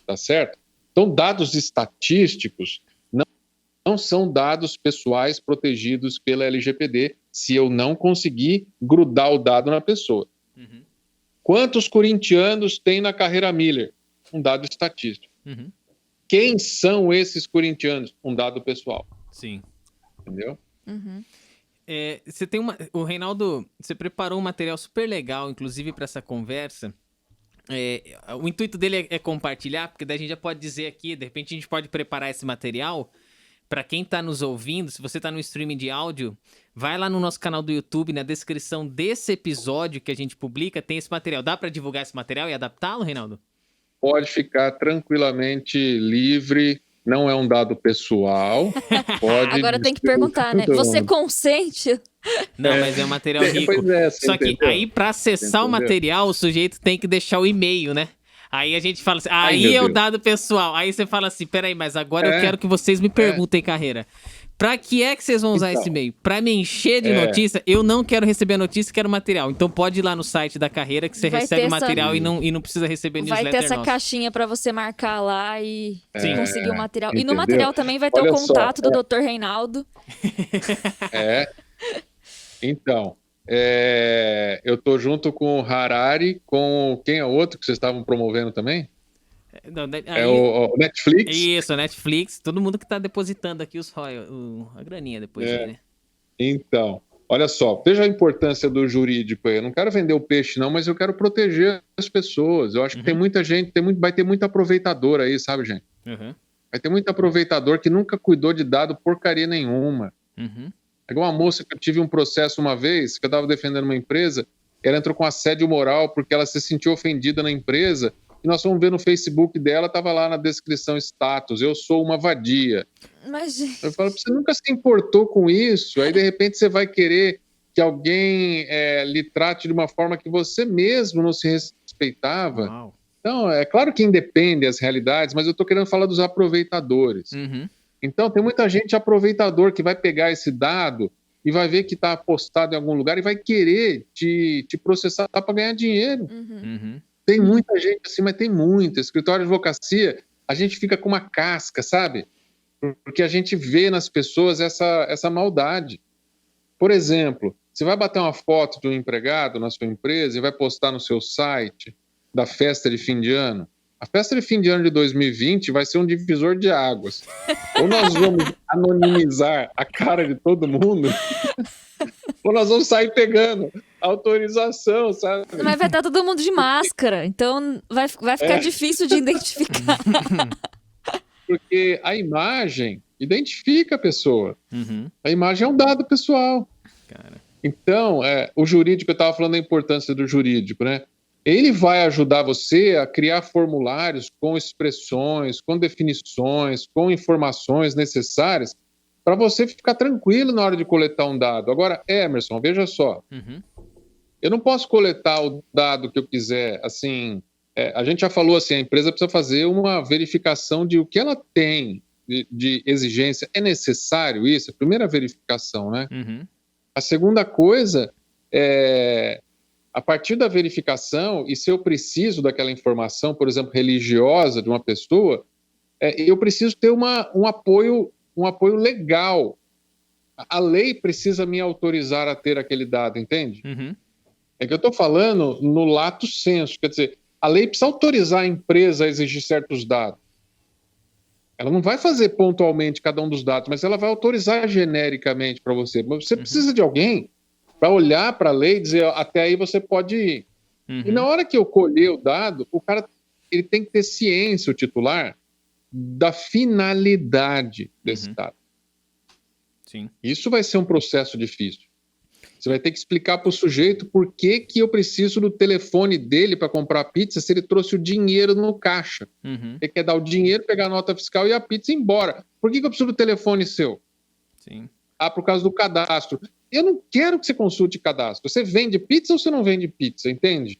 tá certo? Então, dados estatísticos não são dados pessoais protegidos pela LGPD se eu não conseguir grudar o dado na pessoa. Quantos corintianos tem na carreira Miller? Um dado estatístico. Quem são esses corintianos? Um dado pessoal. Sim. Entendeu? Você tem o Reinaldo, você preparou um material super legal, inclusive, para essa conversa. O intuito dele é compartilhar, porque daí a gente já pode dizer aqui, de repente a gente pode preparar esse material para quem está nos ouvindo. Se você está no streaming de áudio, vai lá no nosso canal do YouTube, na descrição desse episódio que a gente publica, tem esse material. Dá para divulgar esse material e adaptá-lo, Reinaldo? Pode ficar tranquilamente livre, não é um dado pessoal. Pode. Agora tem que perguntar, né? Você consente? Não, mas é um material rico. Só que aí, para acessar o material, o sujeito tem que deixar o e-mail, né? Aí a gente fala assim, aí é o dado pessoal. Aí você fala assim, peraí, mas agora eu quero que vocês me perguntem, carreira. Pra que é que vocês vão usar esse e-mail? Pra me encher de notícia? Eu não quero receber a notícia, quero material. Então pode ir lá no site da carreira que você recebe o material e não precisa receber newsletter. Vai ter essa caixinha pra você marcar lá e conseguir o material. Entendeu? E no material também vai ter o contato do Dr. Reinaldo. Então, eu tô junto com o Harari, com quem é o outro que vocês estavam promovendo também? O Netflix. Isso, o Netflix. Todo mundo que tá depositando aqui a graninha depois. Né? Então, olha só, veja a importância do jurídico aí. Eu não quero vender o peixe, não, mas eu quero proteger as pessoas. Eu acho que tem muita gente, vai ter muito aproveitador aí, sabe, gente? Vai ter muito aproveitador que nunca cuidou de dado porcaria nenhuma. É igual uma moça que eu tive um processo uma vez, que eu estava defendendo uma empresa, ela entrou com assédio moral porque ela se sentiu ofendida na empresa. E nós fomos ver no Facebook dela, estava lá na descrição status, eu sou uma vadia. Mas... Eu falo, você nunca se importou com isso, aí de repente você vai querer que alguém lhe trate de uma forma que você mesmo não se respeitava. Uau. Então, é claro que independe as realidades, mas eu estou querendo falar dos aproveitadores. Então, tem muita gente aproveitador que vai pegar esse dado e vai ver que está postado em algum lugar e vai querer te processar para ganhar dinheiro. Tem muita gente assim, mas tem muita. Escritório de advocacia, a gente fica com uma casca, sabe? Porque a gente vê nas pessoas essa maldade. Por exemplo, você vai bater uma foto de um empregado na sua empresa e vai postar no seu site da festa de fim de ano. A festa de fim de ano de 2020 vai ser um divisor de águas. Ou nós vamos anonimizar a cara de todo mundo, ou nós vamos sair pegando autorização, sabe? Mas vai estar todo mundo de máscara, então vai ficar difícil de identificar. Porque a imagem identifica a pessoa. A imagem é um dado pessoal. Cara. Então, o jurídico, eu estava falando da importância do jurídico, né? Ele vai ajudar você a criar formulários com expressões, com definições, com informações necessárias para você ficar tranquilo na hora de coletar um dado. Agora, Emerson, veja só. Eu não posso coletar o dado que eu quiser, assim... a gente já falou assim, a empresa precisa fazer uma verificação de o que ela tem de exigência. É necessário isso? A primeira verificação, né? A segunda coisa a partir da verificação, e se eu preciso daquela informação, por exemplo, religiosa de uma pessoa, eu preciso ter um apoio legal. A lei precisa me autorizar a ter aquele dado, entende? É que eu estou falando no lato sensu, quer dizer, a lei precisa autorizar a empresa a exigir certos dados. Ela não vai fazer pontualmente cada um dos dados, mas ela vai autorizar genericamente para você. Mas você precisa de alguém para olhar para a lei e dizer, até aí você pode ir. E na hora que eu colher o dado, o cara ele tem que ter ciência, o titular, da finalidade desse dado. Sim. Isso vai ser um processo difícil. Você vai ter que explicar para o sujeito por que eu preciso do telefone dele para comprar pizza se ele trouxe o dinheiro no caixa. Ele quer dar o dinheiro, pegar a nota fiscal e a pizza ir embora. Por que eu preciso do telefone seu? Sim. Por causa do cadastro. Eu não quero que você consulte cadastro. Você vende pizza ou você não vende pizza? Entende?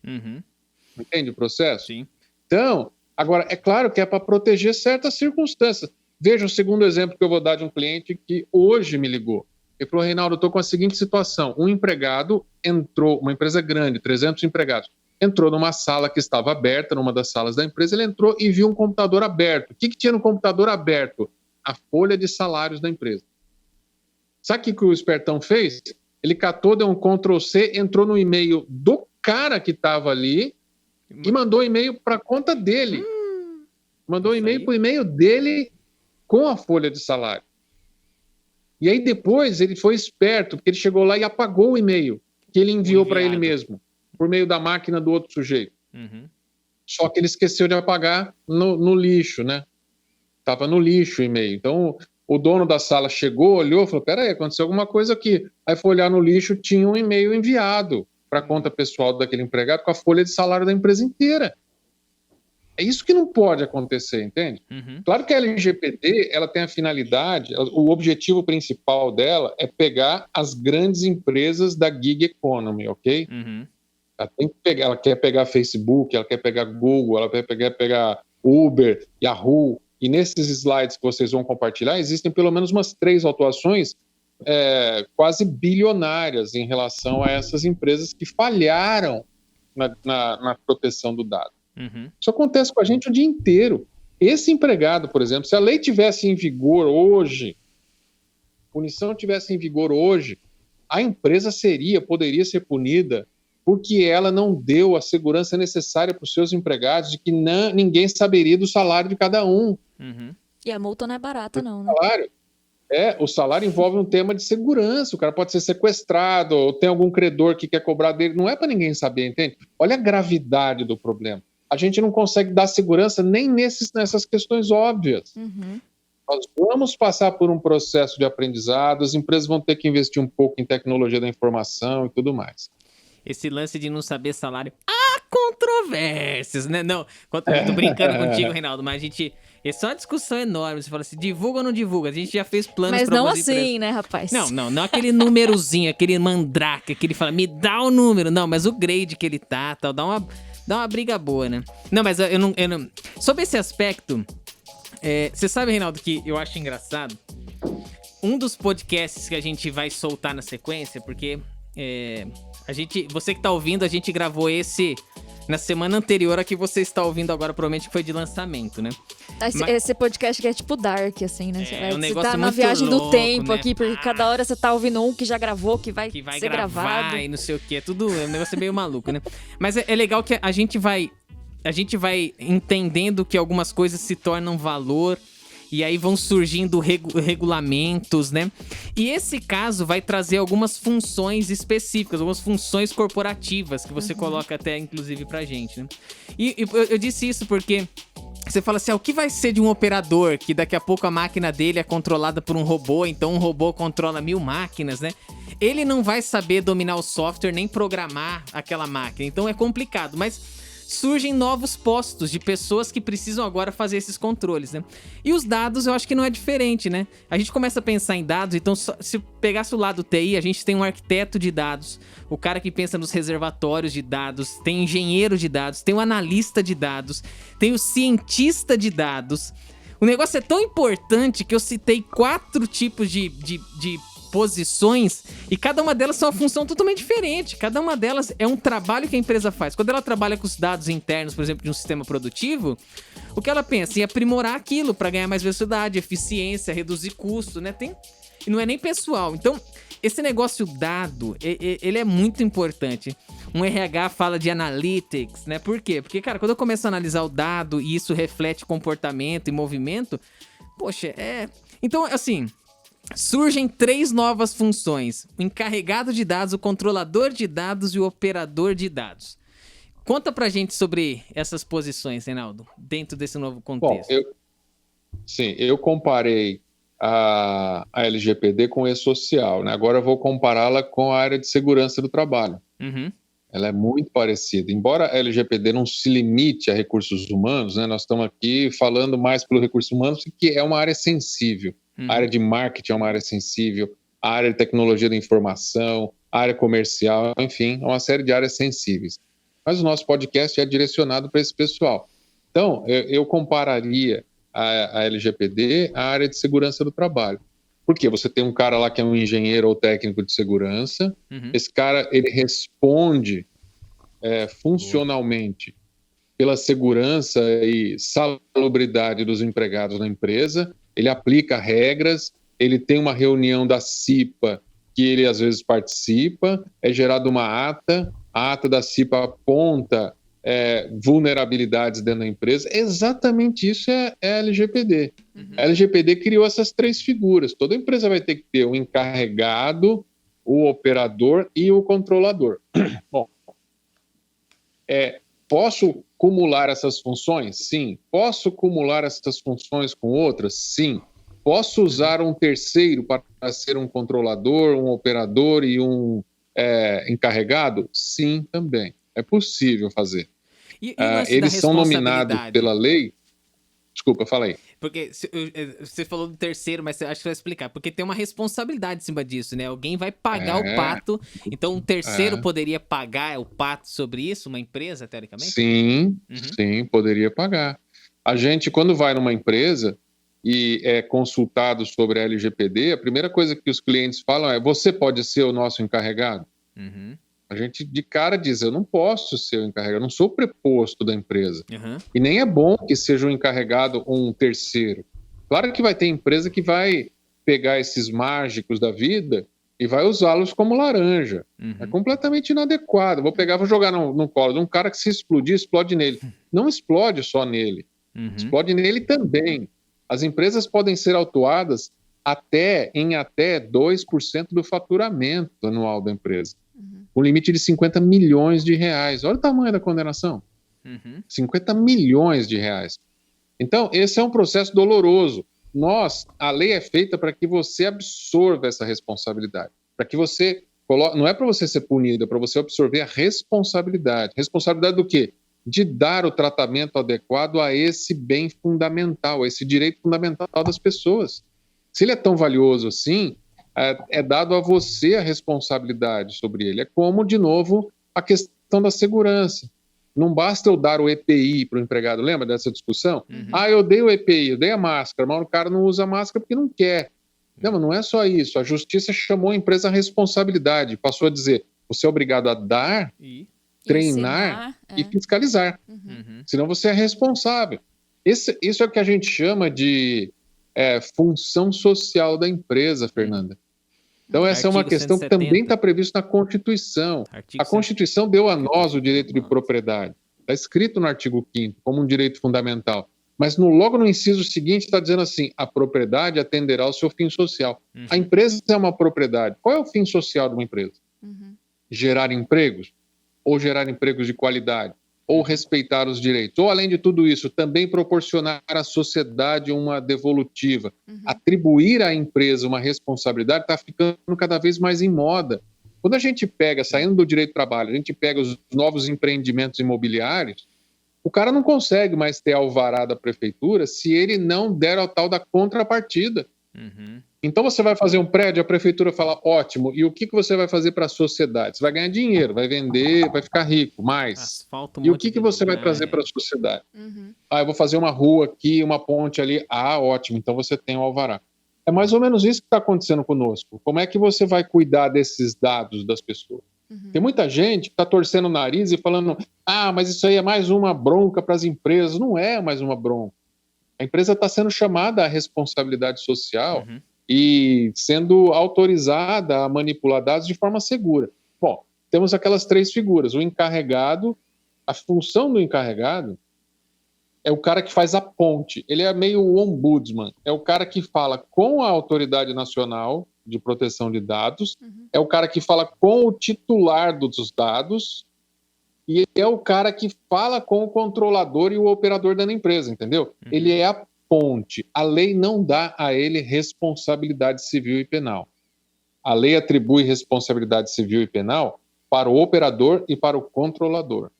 Entende o processo? Sim. Então, agora, é claro que é para proteger certas circunstâncias. Veja o segundo exemplo que eu vou dar de um cliente que hoje me ligou. Ele falou, Reinaldo, eu estou com a seguinte situação. Um empregado entrou, uma empresa grande, 300 empregados, entrou numa sala que estava aberta, numa das salas da empresa, ele entrou e viu um computador aberto. O que tinha no computador aberto? A folha de salários da empresa. Sabe o que o espertão fez? Ele catou, deu um Ctrl+C, entrou no e-mail do cara que estava ali e mandou e-mail para a conta dele. Mandou e-mail para o e-mail dele com a folha de salário. E aí depois ele foi esperto, porque ele chegou lá e apagou o e-mail que ele enviou para ele mesmo, por meio da máquina do outro sujeito. Só que ele esqueceu de apagar no lixo, né? Estava no lixo o e-mail. Então o dono da sala chegou, olhou, falou, peraí, aconteceu alguma coisa aqui. Aí foi olhar no lixo, tinha um e-mail enviado para a conta pessoal daquele empregado com a folha de salário da empresa inteira. É isso que não pode acontecer, entende? Claro que a LGPD, ela tem a finalidade, o objetivo principal dela é pegar as grandes empresas da gig economy, ok? Ela quer pegar Facebook, ela quer pegar Google, ela quer pegar Uber, Yahoo, e nesses slides que vocês vão compartilhar, existem pelo menos umas 3 autuações quase bilionárias em relação a essas empresas que falharam na proteção do dado. Isso acontece com a gente o dia inteiro. Esse empregado, por exemplo, se a lei tivesse em vigor hoje, punição tivesse em vigor hoje, a empresa poderia ser punida porque ela não deu a segurança necessária para os seus empregados de que ninguém saberia do salário de cada um. E a multa não é barata, não, né? O salário envolve um tema de segurança, o cara pode ser sequestrado, ou tem algum credor que quer cobrar dele, não é para ninguém saber, entende? Olha a gravidade do problema. A gente não consegue dar segurança nem nessas questões óbvias. Nós vamos passar por um processo de aprendizado, as empresas vão ter que investir um pouco em tecnologia da informação e tudo mais. Esse lance de não saber salário... Há controvérsias, né? Não, eu tô brincando contigo, Reinaldo, mas a gente... Essa é uma discussão enorme. Você fala assim, divulga ou não divulga? A gente já fez planos pra algumas empresas. Mas não assim, né, rapaz? Não aquele númerozinho, aquele mandrake, que ele fala, me dá o número. Não, mas o grade que ele tá, tal, dá uma briga boa, né? Não, mas eu não... Sobre esse aspecto, você sabe, Reinaldo, que eu acho engraçado? Um dos podcasts que a gente vai soltar na sequência, porque você que tá ouvindo, a gente gravou esse na semana anterior a que você está ouvindo agora, provavelmente que foi de lançamento, né? Esse podcast que é tipo dark, assim, né? Um você negócio tá na muito viagem louco, do tempo, né? aqui, porque cada hora você tá ouvindo um que já gravou, que vai ser gravar gravado. E não sei o que, um negócio meio maluco, né? Mas é legal que a gente vai entendendo que algumas coisas se tornam valor, e aí vão surgindo regulamentos, né? E esse caso vai trazer algumas funções específicas, algumas funções corporativas que você coloca até, inclusive, pra gente, né? E eu disse isso porque você fala assim, o que vai ser de um operador que daqui a pouco a máquina dele é controlada por um robô, então um robô controla 1000 máquinas, né? Ele não vai saber dominar o software nem programar aquela máquina, então é complicado, mas... surgem novos postos de pessoas que precisam agora fazer esses controles, né? E os dados eu acho que não é diferente, né? A gente começa a pensar em dados, então se pegasse o lado TI, a gente tem um arquiteto de dados, o cara que pensa nos reservatórios de dados, tem engenheiro de dados, tem o analista de dados, tem o cientista de dados. O negócio é tão importante que eu citei 4 tipos de posições, e cada uma delas tem uma função totalmente diferente. Cada uma delas é um trabalho que a empresa faz. Quando ela trabalha com os dados internos, por exemplo, de um sistema produtivo, o que ela pensa em aprimorar aquilo para ganhar mais velocidade, eficiência, reduzir custo, né? E não é nem pessoal. Então, esse negócio dado, ele é muito importante. Um RH fala de analytics, né? Por quê? Porque, cara, quando eu começo a analisar o dado e isso reflete comportamento e movimento, poxa, Então, assim... surgem 3 novas funções: o encarregado de dados, o controlador de dados e o operador de dados. Conta pra gente sobre essas posições, Reinaldo, dentro desse novo Bom, contexto. eu comparei a LGPD com o E-Social, né? Agora eu vou compará-la com a área de segurança do trabalho. Uhum, Ela é muito parecida. Embora a LGPD não se limite a recursos humanos, né? Nós estamos aqui falando mais pelo recurso humano, que é uma área sensível. A área de marketing é uma área sensível, a área de tecnologia da informação, a área comercial, enfim, é uma série de áreas sensíveis. Mas o nosso podcast é direcionado para esse pessoal. Então, eu compararia a LGPD à área de segurança do trabalho. Porque você tem um cara lá que é um engenheiro ou técnico de segurança, esse cara ele responde funcionalmente pela segurança e salubridade dos empregados na empresa, ele aplica regras, ele tem uma reunião da CIPA que ele às vezes participa, é gerada uma ata, a ata da CIPA aponta vulnerabilidades dentro da empresa. Exatamente isso é a LGPD. A LGPD criou essas 3 figuras. Toda empresa vai ter que ter o encarregado, o operador e o controlador. Bom, posso acumular essas funções? Sim. Posso acumular essas funções com outras? Sim. Posso usar um terceiro para ser um controlador, um operador e um encarregado? Sim, também. É possível fazer. E o lance da Eles são nominados responsabilidade? pela lei. Desculpa, fala aí. Porque você falou do terceiro, mas acho que você vai explicar. Porque tem uma responsabilidade em cima disso, né? Alguém vai pagar o pato. Então, um terceiro poderia pagar o pato sobre isso? Uma empresa, teoricamente? Sim, sim, poderia pagar. A gente, quando vai numa empresa e é consultado sobre a LGPD, a primeira coisa que os clientes falam é: você pode ser o nosso encarregado? A gente de cara diz: eu não posso ser o encarregado, eu não sou o preposto da empresa. E nem é bom que seja um encarregado ou um terceiro. Claro que vai ter empresa que vai pegar esses mágicos da vida e vai usá-los como laranja. É completamente inadequado. Vou jogar no colo de um cara que, se explodir, explode nele. Não explode só nele, explode nele também. As empresas podem ser autuadas em até 2% do faturamento anual da empresa. Um limite de 50 milhões de reais. Olha o tamanho da condenação. 50 milhões de reais. Então, esse é um processo doloroso. A lei é feita para que você absorva essa responsabilidade. Para que você não é para você ser punido, é para você absorver a responsabilidade. Responsabilidade do quê? De dar o tratamento adequado a esse bem fundamental, a esse direito fundamental das pessoas. Se ele é tão valioso assim, é dado a você a responsabilidade sobre ele. É como, de novo, a questão da segurança. Não basta eu dar o EPI para o empregado. Lembra dessa discussão? Eu dei o EPI, eu dei a máscara, mas o cara não usa a máscara porque não quer. Não, mas não é só isso. A justiça chamou a empresa à responsabilidade. Passou a dizer: você é obrigado a dar, treinar e fiscalizar. Senão você é responsável. Isso é o que a gente chama de função social da empresa, Fernanda. Então, essa é uma questão que também está prevista na Constituição. A Constituição deu a nós o direito de propriedade. Está escrito no artigo 5º como um direito fundamental. Mas logo no inciso seguinte está dizendo assim: a propriedade atenderá ao seu fim social. A empresa é uma propriedade. Qual é o fim social de uma empresa? Gerar empregos? Ou gerar empregos de qualidade? Ou respeitar os direitos? Ou, além de tudo isso, também proporcionar à sociedade uma devolutiva. Atribuir à empresa uma responsabilidade está ficando cada vez mais em moda. Quando a gente pega, saindo do direito do trabalho, a gente pega os novos empreendimentos imobiliários, o cara não consegue mais ter alvará da prefeitura se ele não der a tal da contrapartida. Então você vai fazer um prédio, a prefeitura fala: ótimo, e o que você vai fazer para a sociedade? Você vai ganhar dinheiro, vai vender, vai ficar rico, mais. E o que você vai trazer para a sociedade? Eu vou fazer uma rua aqui, uma ponte ali. Ótimo, então você tem o alvará. É mais ou menos isso que está acontecendo conosco. Como é que você vai cuidar desses dados das pessoas? Tem muita gente que está torcendo o nariz e falando: mas isso aí é mais uma bronca para as empresas. Não é mais uma bronca. A empresa está sendo chamada à responsabilidade social e sendo autorizada a manipular dados de forma segura. Bom, temos aquelas 3 figuras. O encarregado, a função do encarregado é o cara que faz a ponte. Ele é meio o ombudsman. É o cara que fala com a Autoridade Nacional de Proteção de Dados, é o cara que fala com o titular dos dados e é o cara que fala com o controlador e o operador da empresa, entendeu? Ele é a ponte. A lei não dá a ele responsabilidade civil e penal. A lei atribui responsabilidade civil e penal para o operador e para o controlador,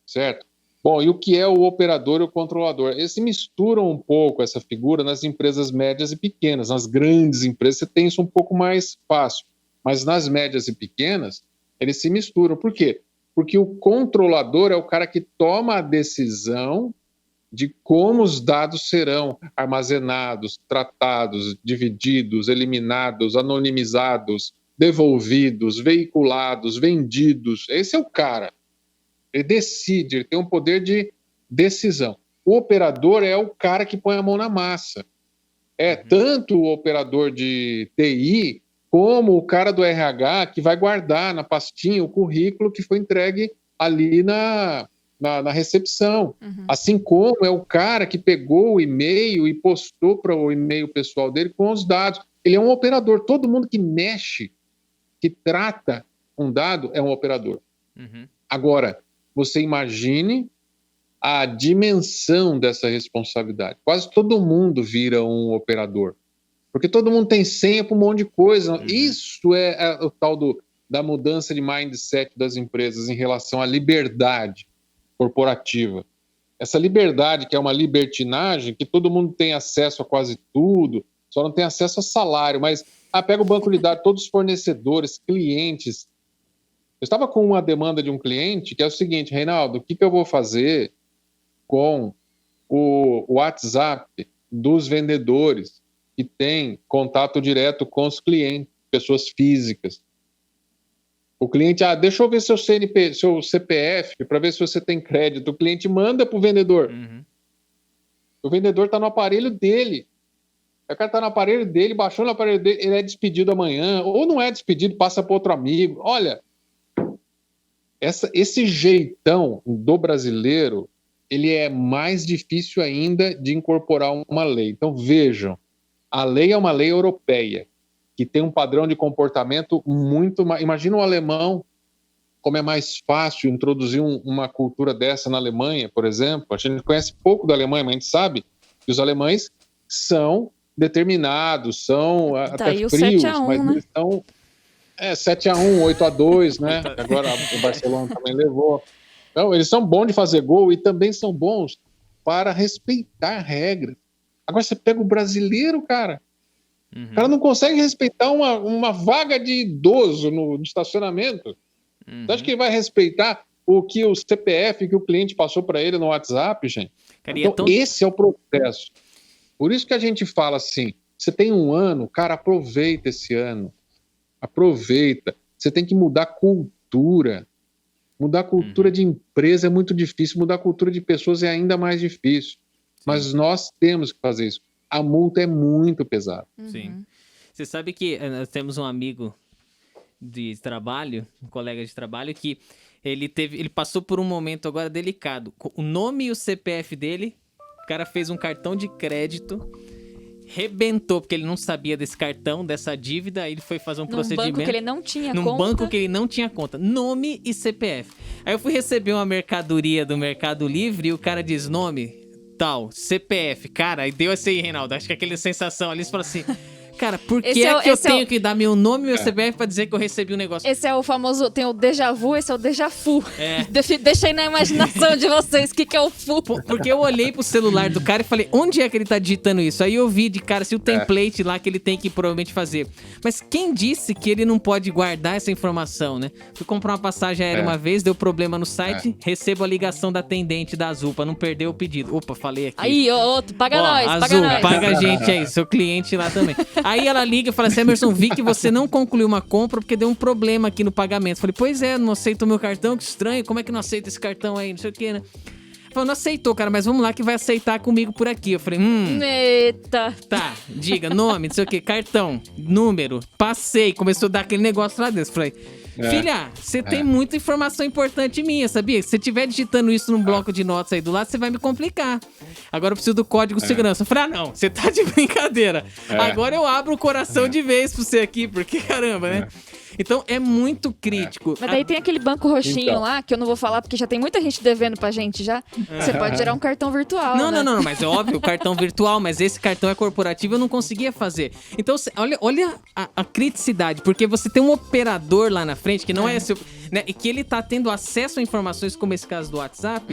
certo? Bom, e o que é o operador e o controlador? Eles se misturam um pouco essa figura nas empresas médias e pequenas. Nas grandes empresas você tem isso um pouco mais fácil, mas nas médias e pequenas eles se misturam. Por quê? Porque o controlador é o cara que toma a decisão de como os dados serão armazenados, tratados, divididos, eliminados, anonimizados, devolvidos, veiculados, vendidos. Esse é o cara. Ele decide, ele tem um poder de decisão. O operador é o cara que põe a mão na massa. É tanto o operador de TI como o cara do RH que vai guardar na pastinha o currículo que foi entregue ali na recepção. Assim como é o cara que pegou o e-mail e postou para o e-mail pessoal dele com os dados. Ele é um operador. Todo mundo que mexe, que trata um dado, é um operador. Agora, você imagine a dimensão dessa responsabilidade. Quase todo mundo vira um operador. Porque todo mundo tem senha para um monte de coisa. Isso é o tal da mudança de mindset das empresas em relação à liberdade corporativa. Essa liberdade, que é uma libertinagem, que todo mundo tem acesso a quase tudo, só não tem acesso a salário, mas pega o banco de dados, todos os fornecedores, clientes. Eu estava com uma demanda de um cliente que é o seguinte: Reinaldo, o que eu vou fazer com o WhatsApp dos vendedores que têm contato direto com os clientes, pessoas físicas? O cliente, deixa eu ver seu CPF, para ver se você tem crédito. O cliente manda para o vendedor. O vendedor está no aparelho dele. O cara está no aparelho dele, baixou no aparelho dele, ele é despedido amanhã, ou não é despedido, passa para outro amigo. Olha, esse jeitão do brasileiro, ele é mais difícil ainda de incorporar uma lei. Então, vejam, a lei é uma lei europeia, que tem um padrão de comportamento muito mais... Imagina um alemão, como é mais fácil introduzir uma cultura dessa na Alemanha, por exemplo. A gente conhece pouco da Alemanha, mas a gente sabe que os alemães são determinados, são até frios, 7-1, mas né? eles são 7-1, 8-2, né? Agora o Barcelona também levou. Então, eles são bons de fazer gol e também são bons para respeitar regras. Agora você pega o brasileiro, cara. O cara não consegue respeitar uma vaga de idoso no estacionamento. Você acha que ele vai respeitar o que o CPF que o cliente passou para ele no WhatsApp, gente? Cara, então, esse é o processo. Por isso que a gente fala assim, você tem um ano, cara, aproveita esse ano. Aproveita. Você tem que mudar cultura. Mudar cultura de empresa é muito difícil, mudar cultura de pessoas é ainda mais difícil. Mas nós temos que fazer isso. A multa é muito pesada. Sim. Você sabe que nós temos um amigo de trabalho, um colega de trabalho, que ele passou por um momento agora delicado. O nome e o CPF dele, o cara fez um cartão de crédito, rebentou, porque ele não sabia desse cartão, dessa dívida, aí ele foi fazer um procedimento. Num banco que ele não tinha conta. Num banco que ele não tinha conta. Nome e CPF. Aí eu fui receber uma mercadoria do Mercado Livre e o cara diz nome... tal, CPF, cara, aí deu essa aí, Reinaldo, acho que aquela sensação ali, você fala assim, cara, por que eu tenho que dar meu nome e meu CPF pra dizer que eu recebi um negócio? Esse é o famoso, tem o déjà vu, esse é o déjà fu. Deixa aí na imaginação de vocês, o que é o fu? Porque eu olhei pro celular do cara e falei, onde é que ele tá digitando isso? Aí eu vi de cara, se o template lá que ele tem que provavelmente fazer. Mas quem disse que ele não pode guardar essa informação, né? Fui comprar uma passagem aérea uma vez, deu problema no site, recebo a ligação da atendente da Azul pra não perder o pedido. Opa, falei aqui. Aí, outro, paga nós, Azul, paga nós. paga a gente aí, seu cliente lá também. Aí ela liga e fala assim, Emerson, vi que você não concluiu uma compra porque deu um problema aqui no pagamento. Falei, pois é, não aceita o meu cartão, que estranho, como é que não aceita esse cartão aí, não sei o que, né? Falou, não aceitou, cara, mas vamos lá que vai aceitar comigo por aqui. Eu falei, Eita. Tá, diga, nome, não sei o que, cartão, número, passei, começou a dar aquele negócio lá dentro. Falei, filha, você tem muita informação importante minha, sabia? Se você estiver digitando isso num bloco de notas aí do lado, você vai me complicar. Agora eu preciso do código segurança. Eu falei, não, você tá de brincadeira. Agora eu abro o coração de vez pra você aqui, porque caramba, né? Então é muito crítico. Mas daí tem aquele banco roxinho Então. lá, que eu não vou falar porque já tem muita gente devendo pra gente já. Você pode gerar um cartão virtual, Não, né? não, mas é óbvio, o cartão virtual, mas esse cartão é corporativo, eu não conseguia fazer. Então, olha a criticidade, porque você tem um operador lá na frente que não é seu, né, e que ele tá tendo acesso a informações como esse caso do WhatsApp,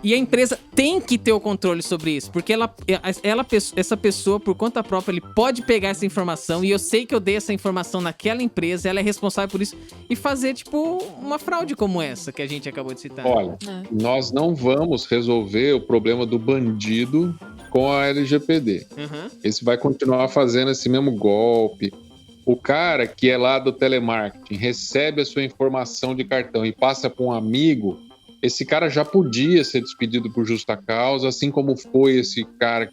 e a empresa tem que ter o controle sobre isso, porque essa pessoa, por conta própria, ele pode pegar essa informação, e eu sei que eu dei essa informação naquela empresa, ela é responsável por isso, e fazer, tipo, uma fraude como essa que a gente acabou de citar. Olha, nós não vamos resolver o problema do bandido com a LGPD. Esse vai continuar fazendo esse mesmo golpe. O cara que é lá do telemarketing, recebe a sua informação de cartão e passa para um amigo, esse cara já podia ser despedido por justa causa, assim como foi esse cara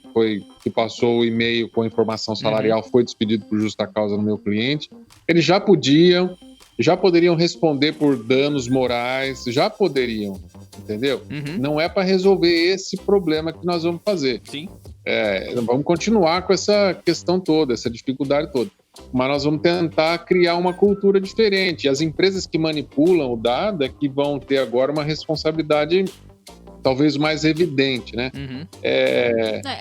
que passou o e-mail com a informação salarial, foi despedido por justa causa no meu cliente. Eles já poderiam responder por danos morais, já poderiam, entendeu? Não é para resolver esse problema que nós vamos fazer. Sim. Vamos continuar com essa questão toda, essa dificuldade toda. Mas nós vamos tentar criar uma cultura diferente. E as empresas que manipulam o dado é que vão ter agora uma responsabilidade talvez mais evidente, né?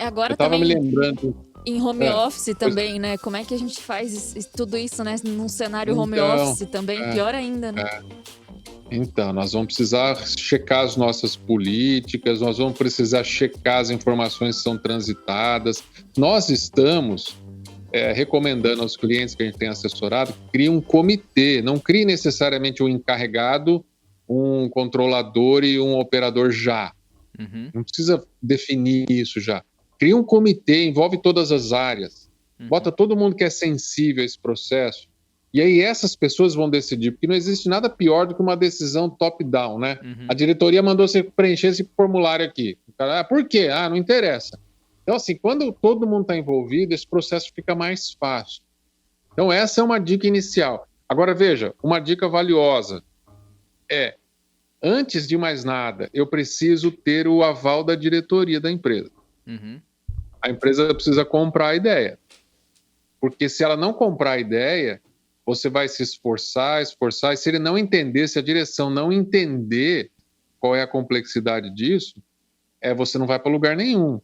Agora eu estava me também lembrando... em home office também, né? Como é que a gente faz tudo isso, né? Num cenário home office também, pior ainda, né? Então, nós vamos precisar checar as nossas políticas, nós vamos precisar checar as informações que são transitadas. Nós estamos recomendando aos clientes que a gente tem assessorado que crie um comitê, não crie necessariamente um encarregado, um controlador e um operador já. Não precisa definir isso já. Cria um comitê, envolve todas as áreas, bota todo mundo que é sensível a esse processo, e aí essas pessoas vão decidir, porque não existe nada pior do que uma decisão top-down, né? A diretoria mandou você preencher esse formulário aqui. O cara, por quê? Não interessa. Então, assim, quando todo mundo está envolvido, esse processo fica mais fácil. Então, essa é uma dica inicial. Agora, veja, uma dica valiosa antes de mais nada, eu preciso ter o aval da diretoria da empresa. A empresa precisa comprar a ideia. Porque se ela não comprar a ideia, você vai se esforçar, e se ele não entender, se a direção não entender qual é a complexidade disso, você não vai para lugar nenhum.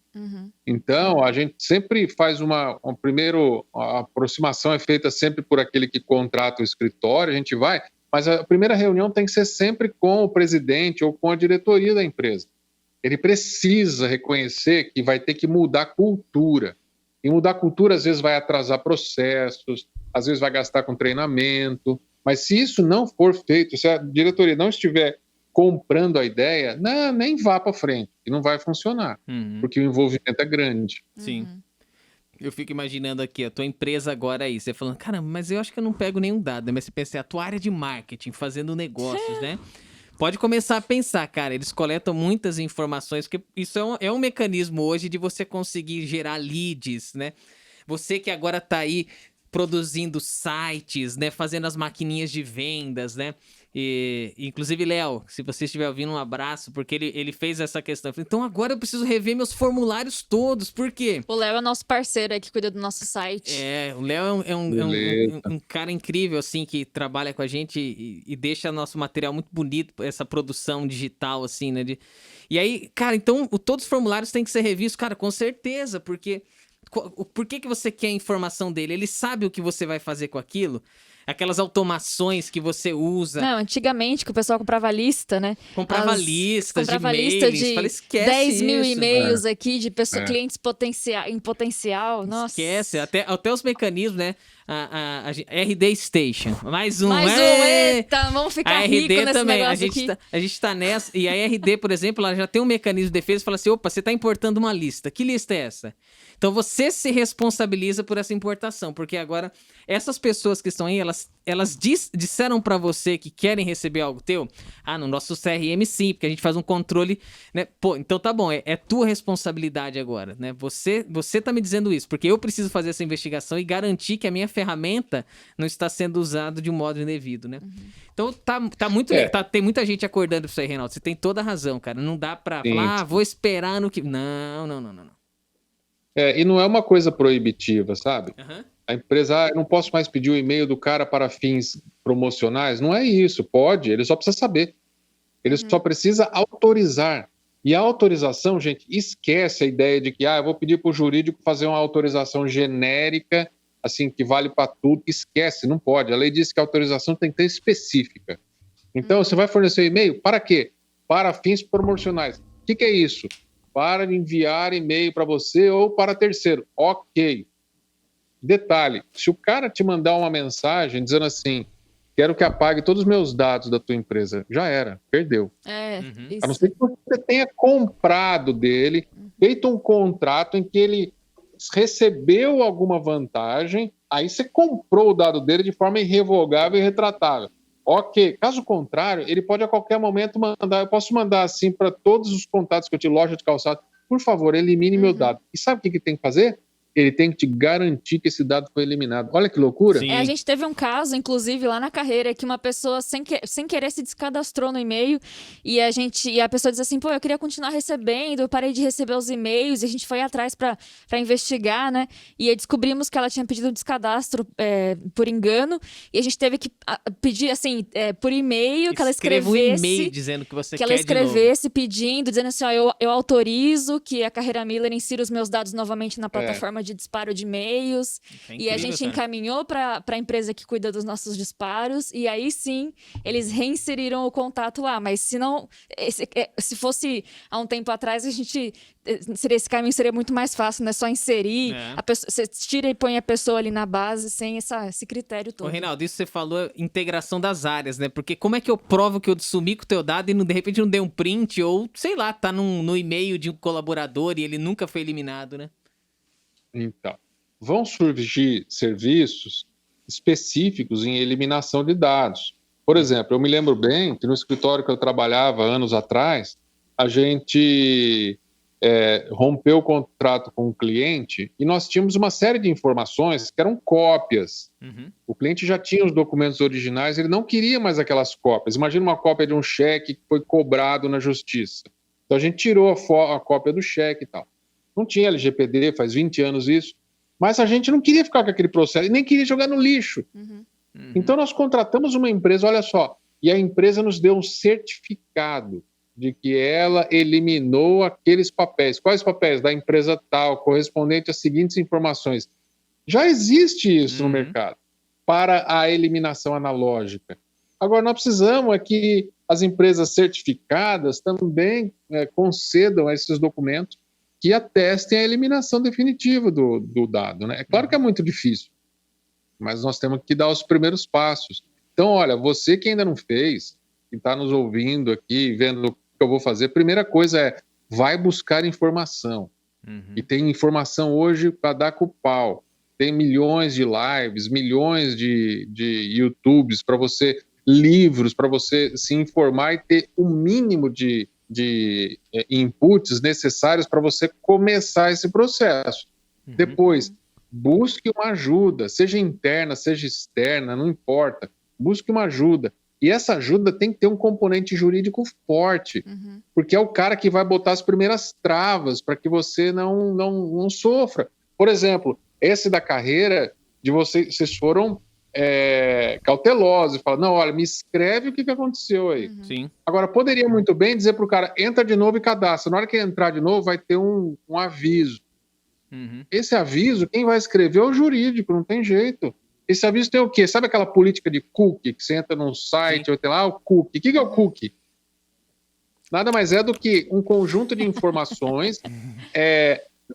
Então, a gente sempre faz a aproximação é feita sempre por aquele que contrata o escritório, a gente vai, mas a primeira reunião tem que ser sempre com o presidente ou com a diretoria da empresa. Ele precisa reconhecer que vai ter que mudar a cultura. E mudar a cultura, às vezes, vai atrasar processos, às vezes vai gastar com treinamento, mas se isso não for feito, se a diretoria não estiver comprando a ideia, nem vá para frente, e não vai funcionar, porque o envolvimento é grande. Sim. Eu fico imaginando aqui, a tua empresa agora aí, você falando, caramba, mas eu acho que eu não pego nenhum dado, né? Mas você pensa, a tua área de marketing, fazendo negócios, né? Pode começar a pensar, cara, eles coletam muitas informações, porque isso é um mecanismo hoje de você conseguir gerar leads, né? Você que agora tá aí produzindo sites, né? Fazendo as maquininhas de vendas, né? E, inclusive, Léo, se você estiver ouvindo, um abraço, porque ele fez essa questão. Eu falei, então agora eu preciso rever meus formulários todos, por quê? O Léo é nosso parceiro aí que cuida do nosso site. O Léo é um cara incrível, assim, que trabalha com a gente e deixa nosso material muito bonito, essa produção digital, assim, né? E aí, cara, então todos os formulários têm que ser revistos, cara, com certeza, porque... Por que você quer a informação dele? Ele sabe o que você vai fazer com aquilo? Aquelas automações que você usa. Não, antigamente que o pessoal comprava lista, né? Comprava listas de lista e-mails. de Fala, esquece 10 mil isso. e-mails aqui de clientes em potencial. Nossa. Esquece. Até os mecanismos, né? A RD Station. Mais um. Eita, vamos ficar rico nesse também. negócio aqui. A gente tá nessa. E a RD, por exemplo, ela já tem um mecanismo de defesa e fala assim, opa, você tá importando uma lista. Que lista é essa? Então você se responsabiliza por essa importação, porque agora essas pessoas que estão aí, elas disseram pra você que querem receber algo teu, no nosso CRM sim, porque a gente faz um controle, né? Pô, então tá bom, é tua responsabilidade agora, né? Você tá me dizendo isso, porque eu preciso fazer essa investigação e garantir que a minha ferramenta não está sendo usada de um modo indevido, né? Então tá muito legal, tem muita gente acordando pra isso aí, Reinaldo, você tem toda a razão, cara, não dá pra falar, vou esperar no que... Não. E não é uma coisa proibitiva, sabe? A empresa, eu não posso mais pedir o e-mail do cara para fins promocionais. Não é isso, pode, ele só precisa saber. Ele só precisa autorizar. E a autorização, gente, esquece a ideia de que eu vou pedir para o jurídico fazer uma autorização genérica, assim, que vale para tudo. Esquece, não pode. A lei diz que a autorização tem que ser específica. Então, você vai fornecer o e-mail para quê? Para fins promocionais. O que é isso? Para enviar e-mail para você ou para terceiro. Ok. Detalhe, se o cara te mandar uma mensagem dizendo assim, quero que apague todos os meus dados da tua empresa, já era, perdeu. A não ser que você tenha comprado dele, feito um contrato em que ele recebeu alguma vantagem, aí você comprou o dado dele de forma irrevogável e retratável. Ok, caso contrário, ele pode a qualquer momento mandar, eu posso mandar assim para todos os contatos que eu tive, loja de calçado, por favor, elimine meu dado. E sabe o que tem que fazer? Ele tem que te garantir que esse dado foi eliminado. Olha que loucura. A gente teve um caso, inclusive, lá na carreira, que uma pessoa sem querer se descadastrou no e-mail e a pessoa diz assim, pô, eu queria continuar recebendo, eu parei de receber os e-mails e a gente foi atrás para investigar, né? E aí descobrimos que ela tinha pedido um descadastro por engano e a gente teve que pedir, assim, por e-mail, que ela escrevesse... um e-mail dizendo que você quer de novo. Que ela escrevesse pedindo, dizendo assim, eu autorizo que a Carreira Miller insira os meus dados novamente na plataforma de disparo de e-mails. Incrível, e a gente encaminhou para a empresa que cuida dos nossos disparos. E aí sim, eles reinseriram o contato lá. Mas se fosse há um tempo atrás, esse caminho seria muito mais fácil, né? Só inserir, você tira e põe a pessoa ali na base sem esse critério todo. Ô, Reinaldo, isso você falou integração das áreas, né? Porque como é que eu provo que eu sumi com o teu dado e de repente não dei um print ou, sei lá, tá no e-mail de um colaborador e ele nunca foi eliminado, né? Então, vão surgir serviços específicos em eliminação de dados. Por exemplo, eu me lembro bem que no escritório que eu trabalhava anos atrás, a gente rompeu o contrato com o cliente e nós tínhamos uma série de informações que eram cópias. O cliente já tinha os documentos originais, ele não queria mais aquelas cópias. Imagina uma cópia de um cheque que foi cobrado na justiça. Então a gente tirou a cópia do cheque e tal. Não tinha LGPD, faz 20 anos isso, mas a gente não queria ficar com aquele processo e nem queria jogar no lixo. Então nós contratamos uma empresa, olha só, e a empresa nos deu um certificado de que ela eliminou aqueles papéis. Quais papéis? Da empresa tal, correspondente às seguintes informações. Já existe isso no mercado, para a eliminação analógica. Agora, nós precisamos que as empresas certificadas também concedam esses documentos que atestem a eliminação definitiva do dado, né? É claro que é muito difícil, mas nós temos que dar os primeiros passos. Então, olha, você que ainda não fez, que está nos ouvindo aqui, vendo o que eu vou fazer, primeira coisa vai buscar informação. E tem informação hoje para dar com o pau. Tem milhões de lives, milhões de YouTubes para você, livros para você se informar e ter o mínimo de inputs necessários para você começar esse processo. Depois, busque uma ajuda, seja interna, seja externa, não importa. Busque uma ajuda. E essa ajuda tem que ter um componente jurídico forte, porque é o cara que vai botar as primeiras travas para que você não sofra. Por exemplo, esse da carreira, vocês foram cautelosos, falam, não, olha, me escreve o que aconteceu aí. Sim. Agora, poderia muito bem dizer para o cara, entra de novo e cadastra. Na hora que ele entrar de novo, vai ter um aviso. Esse aviso, quem vai escrever é o jurídico, não tem jeito. Esse aviso tem o quê? Sabe aquela política de cookie, que você entra num site, ou tem lá o cookie. O que é o cookie? Nada mais é do que um conjunto de informações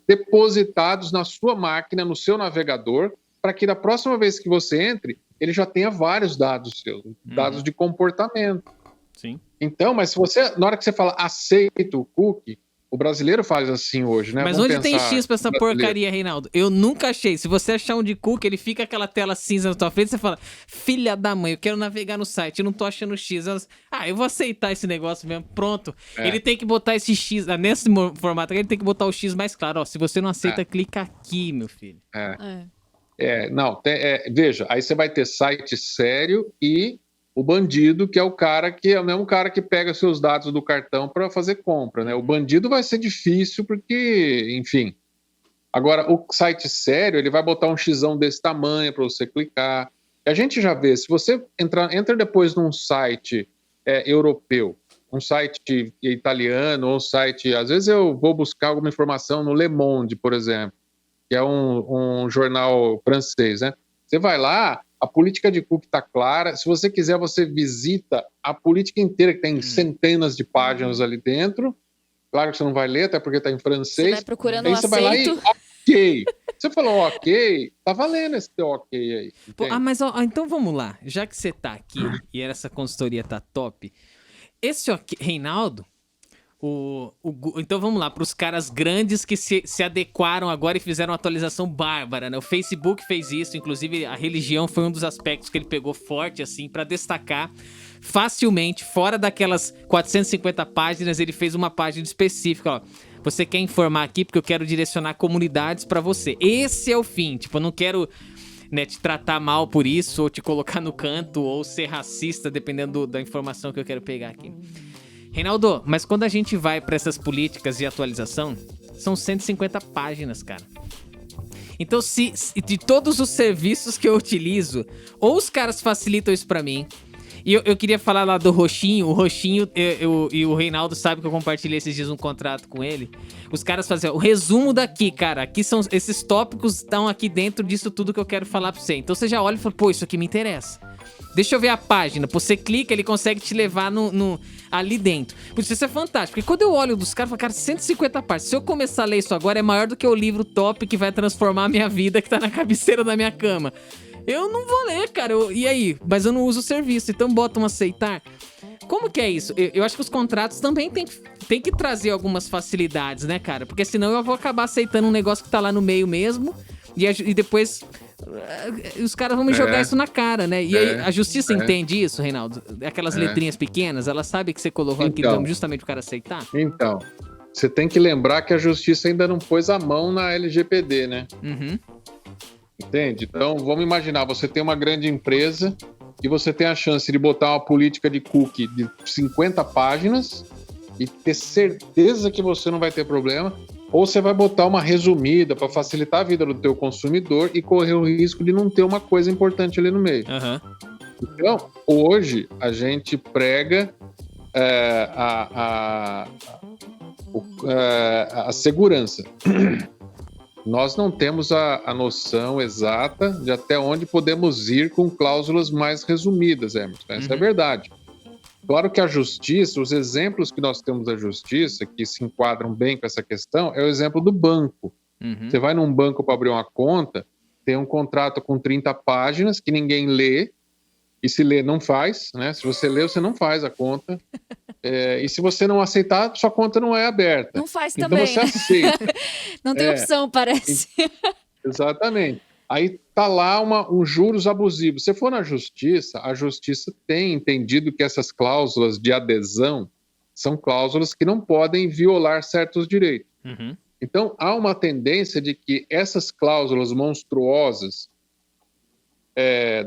depositados na sua máquina, no seu navegador, para que da próxima vez que você entre, ele já tenha vários dados seus, dados de comportamento. Sim. Então, mas se você, na hora que você fala aceito o cookie, o brasileiro faz assim hoje, né? Mas Vamos onde tem pensar X pra essa porcaria, Reinaldo? Eu nunca achei. Se você achar um de cookie, ele fica aquela tela cinza na tua frente, você fala, filha da mãe, eu quero navegar no site, eu não tô achando X. Eu vou aceitar esse negócio mesmo, pronto. Ele tem que botar esse X, nesse formato aqui, ele tem que botar o X mais claro. Ó, se você não aceita, clica aqui, meu filho. Veja, aí você vai ter site sério e o bandido, que é o cara que é o mesmo cara que pega seus dados do cartão para fazer compra, né? O bandido vai ser difícil porque, enfim. Agora, o site sério, ele vai botar um xizão desse tamanho para você clicar. A gente já vê, se você entra depois num site europeu, um site italiano, ou um site... Às vezes eu vou buscar alguma informação no Le Monde, por exemplo, que é um jornal francês, né? Você vai lá, a política de cookie está clara. Se você quiser, você visita a política inteira, que tem centenas de páginas ali dentro. Claro que você não vai ler, até porque está em francês. Você vai procurando aí um você vai lá e ok. Você falou ok, tá valendo esse teu ok aí. Pô, mas então vamos lá. Já que você tá aqui e essa consultoria tá top, esse ok, Reinaldo, então vamos lá, para os caras grandes que se adequaram agora e fizeram uma atualização bárbara, né? O Facebook fez isso, inclusive a religião foi um dos aspectos que ele pegou forte, assim, para destacar facilmente, fora daquelas 450 páginas, ele fez uma página específica, ó. Você quer informar aqui porque eu quero direcionar comunidades para você. Esse é o fim, tipo, eu não quero... né, te tratar mal por isso, ou te colocar no canto, ou ser racista, dependendo da informação que eu quero pegar aqui. Reinaldo, mas quando a gente vai para essas políticas de atualização, são 150 páginas, cara. Então, se de todos os serviços que eu utilizo, ou os caras facilitam isso para mim, e eu queria falar lá do Roxinho. O Roxinho, e o Reinaldo sabe que eu compartilhei esses dias um contrato com ele. Os caras faziam o resumo daqui, cara. Aqui são esses tópicos, estão aqui dentro disso tudo que eu quero falar pra você. Então você já olha e fala, pô, isso aqui me interessa. Deixa eu ver a página. Você clica, ele consegue te levar ali dentro. Por isso é fantástico. Porque quando eu olho dos caras, eu falo, cara, 150 páginas. Se eu começar a ler isso agora, é maior do que o livro top que vai transformar a minha vida, que tá na cabeceira da minha cama. Eu não vou ler, cara. E aí? Mas eu não uso o serviço, então bota um aceitar. Como que é isso? Eu acho que os contratos também tem que trazer algumas facilidades, né, cara? Porque senão eu vou acabar aceitando um negócio que tá lá no meio mesmo e depois os caras vão me jogar isso na cara, né? E aí a justiça entende isso, Reinaldo? Aquelas letrinhas pequenas, ela sabe que você colocou aquilo justamente pro cara aceitar? Então, você tem que lembrar que a justiça ainda não pôs a mão na LGPD, né? Uhum. Entende? Então, vamos imaginar, você tem uma grande empresa e você tem a chance de botar uma política de cookie de 50 páginas e ter certeza que você não vai ter problema, ou você vai botar uma resumida para facilitar a vida do teu consumidor e correr o risco de não ter uma coisa importante ali no meio. Uhum. Então, hoje, a gente prega a segurança. Nós não temos a noção exata de até onde podemos ir com cláusulas mais resumidas, Emerson. Essa é a verdade. Claro que a justiça, os exemplos que nós temos da justiça, que se enquadram bem com essa questão, é o exemplo do banco. Uhum. Você vai num banco para abrir uma conta, tem um contrato com 30 páginas que ninguém lê, e se lê, não faz, né? Se você lê, você não faz a conta. E se você não aceitar, sua conta não é aberta. Não faz então também. Então você aceita. Não tem opção, parece. Exatamente. Aí tá lá um juros abusivo. Se for na justiça, a justiça tem entendido que essas cláusulas de adesão são cláusulas que não podem violar certos direitos. Uhum. Então, há uma tendência de que essas cláusulas monstruosas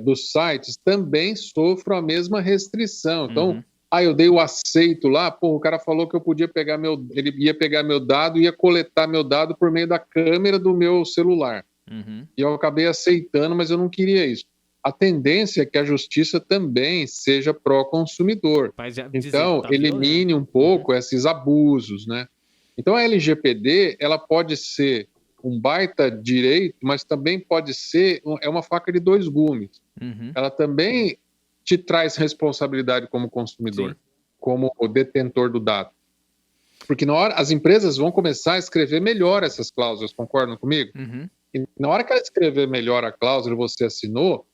dos sites também sofram a mesma restrição. Então, eu dei o aceito lá, o cara falou que eu podia pegar ele ia pegar meu dado e ia coletar meu dado por meio da câmera do meu celular. Uhum. E eu acabei aceitando, mas eu não queria isso. A tendência é que a justiça também seja pró-consumidor. Então, elimine um pouco esses abusos, né? Então, a LGPD, ela pode ser um baita direito, mas também pode ser uma faca de dois gumes. Uhum. Ela também te traz responsabilidade como consumidor, como o detentor do dado. Porque na hora, as empresas vão começar a escrever melhor essas cláusulas, concordam comigo? Uhum. E na hora que ela escrever melhor a cláusula e você assinou,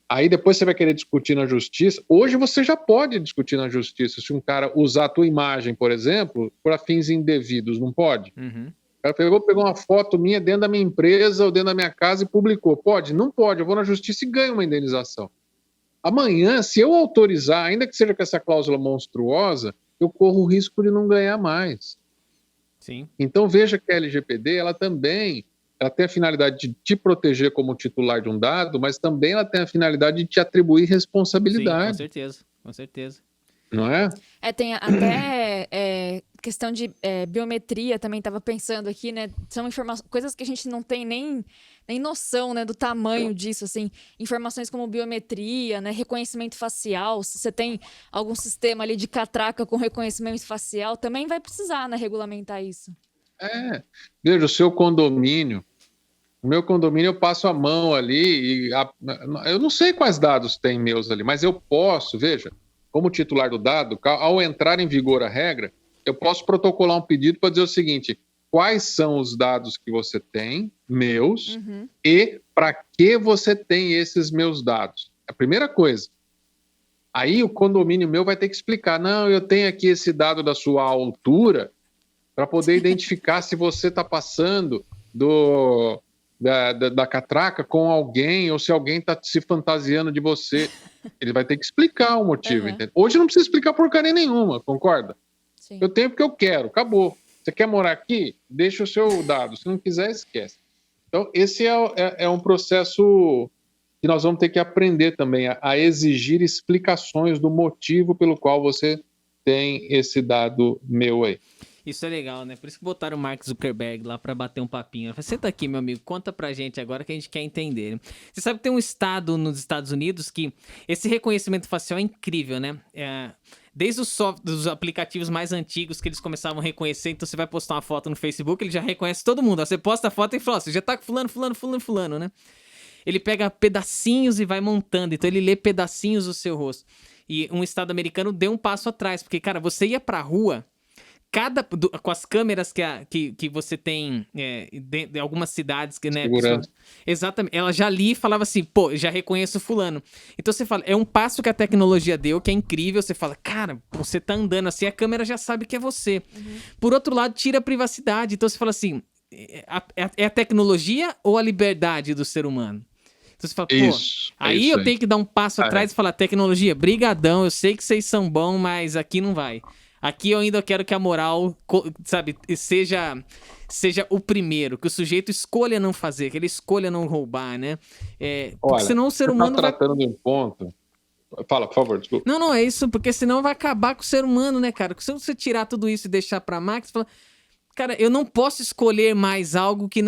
aí depois você vai querer discutir na justiça. Hoje você já pode discutir na justiça se um cara usar a tua imagem, por exemplo, para fins indevidos, não pode? Uhum. O cara pegou uma foto minha dentro da minha empresa ou dentro da minha casa e publicou. Pode? Não pode. Eu vou na justiça e ganho uma indenização. Amanhã, se eu autorizar, ainda que seja com essa cláusula monstruosa, eu corro o risco de não ganhar mais. Sim. Então veja que a LGPD, ela tem a finalidade de te proteger como titular de um dado, mas também ela tem a finalidade de te atribuir responsabilidade. Sim, com certeza. não é? Tem até questão de biometria também, estava pensando aqui, né? São coisas que a gente não tem nem noção, né, do tamanho disso, assim. Informações como biometria, né, reconhecimento facial. Se você tem algum sistema ali de catraca com reconhecimento facial, também vai precisar, né, regulamentar isso. Veja, o meu condomínio eu passo a mão ali eu não sei quais dados tem meus ali, mas eu posso, veja, como titular do dado, ao entrar em vigor a regra, eu posso protocolar um pedido para dizer o seguinte: quais são os dados que você tem, meus, e para que você tem esses meus dados. A primeira coisa. Aí o condomínio meu vai ter que explicar: não, eu tenho aqui esse dado da sua altura para poder identificar se você está passando da catraca com alguém ou se alguém está se fantasiando de você. Ele vai ter que explicar o motivo. Entende? Hoje não precisa explicar porcaria nenhuma, concorda? Sim. Eu tenho porque eu quero, acabou. Você quer morar aqui? Deixa o seu dado. Se não quiser, esquece. Então, esse é um processo que nós vamos ter que aprender também a exigir explicações do motivo pelo qual você tem esse dado meu aí. Isso é legal, né? Por isso que botaram o Mark Zuckerberg lá pra bater um papinho. Falei, senta aqui, meu amigo, conta pra gente agora que a gente quer entender. Você sabe que tem um estado nos Estados Unidos que esse reconhecimento facial é incrível, né? Desde dos aplicativos mais antigos que eles começavam a reconhecer, então você vai postar uma foto no Facebook, ele já reconhece todo mundo. Você posta a foto e fala, você já tá com fulano, né? Ele pega pedacinhos e vai montando, então ele lê pedacinhos do seu rosto. E um estado americano deu um passo atrás, porque, cara, você ia pra rua, com as câmeras que você tem de algumas cidades que, né? Exatamente. Ela já ali falava assim, pô, já reconheço fulano. Então você fala, é um passo que a tecnologia deu, que é incrível. Você fala, cara, você tá andando assim, a câmera já sabe que é você. Por outro lado, tira a privacidade. Então você fala assim, é a tecnologia ou a liberdade do ser humano? Então você fala, pô, eu tenho que dar um passo atrás e falar, tecnologia, brigadão, eu sei que vocês são bons, mas aqui não vai. Aqui eu ainda quero que a moral, sabe, seja o primeiro, que o sujeito escolha não fazer, que ele escolha não roubar, né? Porque senão o ser humano vai... tratando de um ponto... Fala, por favor, desculpa. Não, é isso, porque senão vai acabar com o ser humano, né, cara? Se você tirar tudo isso e deixar pra máquina, você fala... Cara, eu não posso escolher mais algo que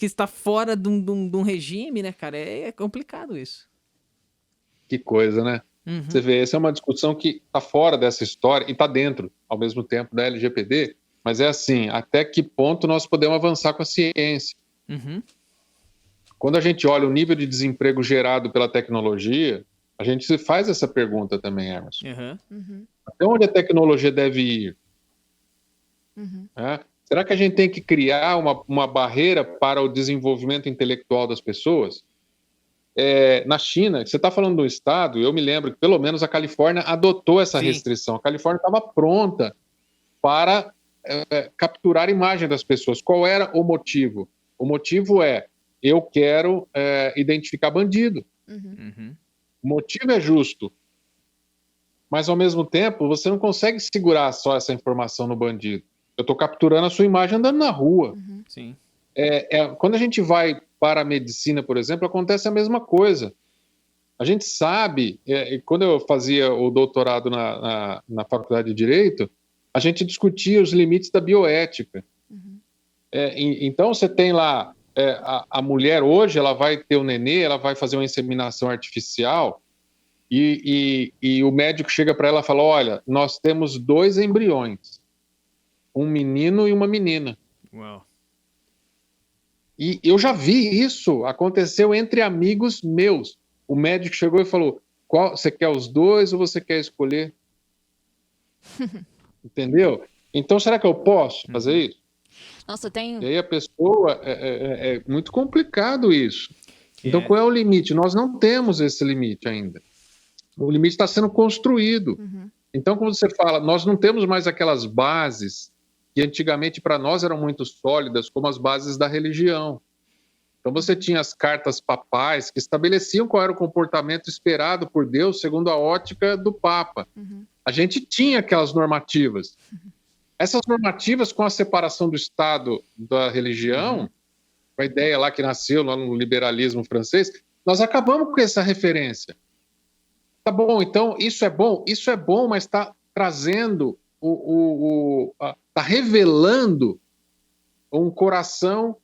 está fora de um regime, né, cara? É complicado isso. Que coisa, né? Você vê, essa é uma discussão que está fora dessa história e está dentro, ao mesmo tempo, da LGPD, mas é assim, até que ponto nós podemos avançar com a ciência? Quando a gente olha o nível de desemprego gerado pela tecnologia, a gente se faz essa pergunta também, Emerson. Até onde a tecnologia deve ir? Será que a gente tem que criar uma barreira para o desenvolvimento intelectual das pessoas? Na China, você está falando do estado, eu me lembro que pelo menos a Califórnia adotou essa restrição. A Califórnia estava pronta para capturar a imagem das pessoas. Qual era o motivo? O motivo eu quero identificar bandido. O motivo é justo. Mas, ao mesmo tempo, você não consegue segurar só essa informação no bandido. Eu estou capturando a sua imagem andando na rua. Sim. Quando a gente vai para a medicina, por exemplo, acontece a mesma coisa. A gente sabe, quando eu fazia o doutorado na Faculdade de Direito, a gente discutia os limites da bioética. Então, você tem lá, a mulher hoje, ela vai ter um nenê, ela vai fazer uma inseminação artificial, e o médico chega para ela e fala, olha, nós temos 2 embriões, um menino e uma menina. Uau. E eu já vi isso, aconteceu entre amigos meus. O médico chegou e falou, você quer os 2 ou você quer escolher? Entendeu? Então, será que eu posso fazer isso? Nossa, tem... E aí a pessoa, é muito complicado isso. Então, qual é o limite? Nós não temos esse limite ainda. O limite está sendo construído. Então, quando você fala, nós não temos mais aquelas bases que antigamente para nós eram muito sólidas, como as bases da religião. Então você tinha as cartas papais que estabeleciam qual era o comportamento esperado por Deus segundo a ótica do Papa. A gente tinha aquelas normativas. Essas normativas, com a separação do Estado da religião, com a ideia lá que nasceu lá no liberalismo francês, nós acabamos com essa referência. Tá bom, então isso é bom, mas está trazendo, está revelando um coração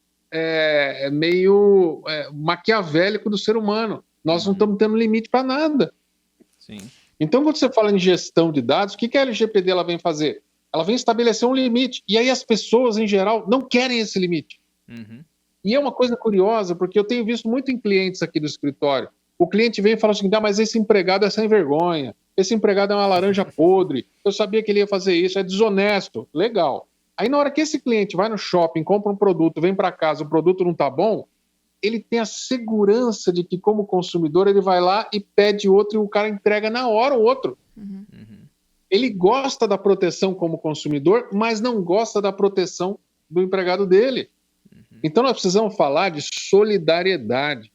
meio maquiavélico do ser humano. Nós não estamos tendo limite para nada. Sim. Então, quando você fala em gestão de dados, o que a LGPD ela vem fazer? Ela vem estabelecer um limite. E aí as pessoas, em geral, não querem esse limite. Uhum. E é uma coisa curiosa, porque eu tenho visto muito em clientes aqui do escritório. O cliente vem e fala assim, mas esse empregado é sem vergonha, esse empregado é uma laranja podre, eu sabia que ele ia fazer isso, é desonesto. Legal. Aí na hora que esse cliente vai no shopping, compra um produto, vem para casa, o produto não está bom, ele tem a segurança de que, como consumidor, ele vai lá e pede outro e o cara entrega na hora o outro. Uhum. Ele gosta da proteção como consumidor, mas não gosta da proteção do empregado dele. Então nós precisamos falar de solidariedade.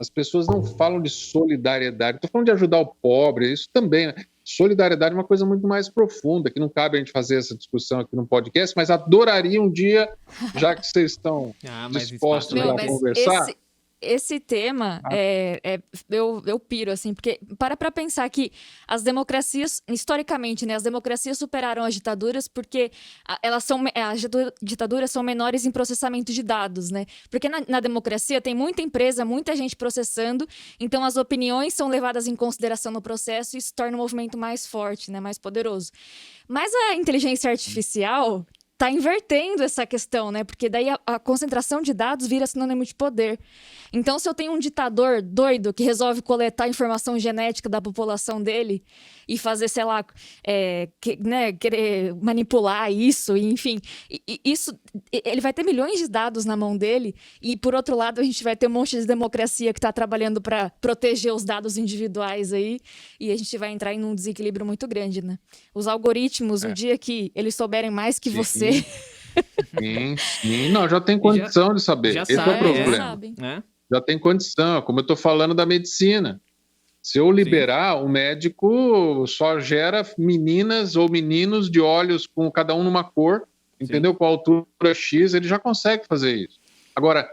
As pessoas não falam de solidariedade. Estou falando de ajudar o pobre, isso também, né? Solidariedade é uma coisa muito mais profunda, que não cabe a gente fazer essa discussão aqui no podcast, mas adoraria um dia, já que vocês estão dispostos a conversar... Esse tema, eu piro, assim, porque para pensar que as democracias, historicamente, né, as democracias superaram as ditaduras porque as ditaduras são menores em processamento de dados, né? Porque na democracia tem muita empresa, muita gente processando, então as opiniões são levadas em consideração no processo e isso torna o movimento mais forte, né, mais poderoso. Mas a inteligência artificial está invertendo essa questão, né? Porque daí a concentração de dados vira sinônimo de poder. Então, se eu tenho um ditador doido que resolve coletar informação genética da população dele e fazer, sei lá, querer manipular isso, enfim, isso, ele vai ter milhões de dados na mão dele e, por outro lado, a gente vai ter um monte de democracia que está trabalhando para proteger os dados individuais aí e a gente vai entrar em um desequilíbrio muito grande, né? Os algoritmos, o dia que eles souberem mais que você... Sim. Não, já tem condição de saber. Esse é o problema. Já tem condição, como eu estou falando da medicina. Se eu liberar, o médico só gera meninas ou meninos de olhos com cada um numa cor, entendeu? Com a altura X, ele já consegue fazer isso. Agora,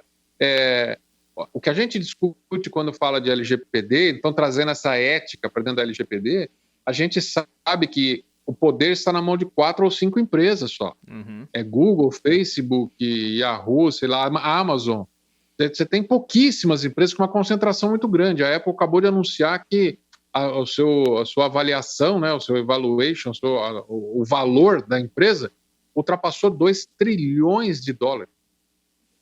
o que a gente discute quando fala de LGPD, então trazendo essa ética para dentro da LGPD, a gente sabe que o poder está na mão de 4 ou 5 empresas só. Uhum. É Google, Facebook, Yahoo, sei lá, Amazon. Você tem pouquíssimas empresas com uma concentração muito grande. A Apple acabou de anunciar que a sua avaliação, né, o seu evaluation, o valor da empresa ultrapassou 2 trilhões de dólares.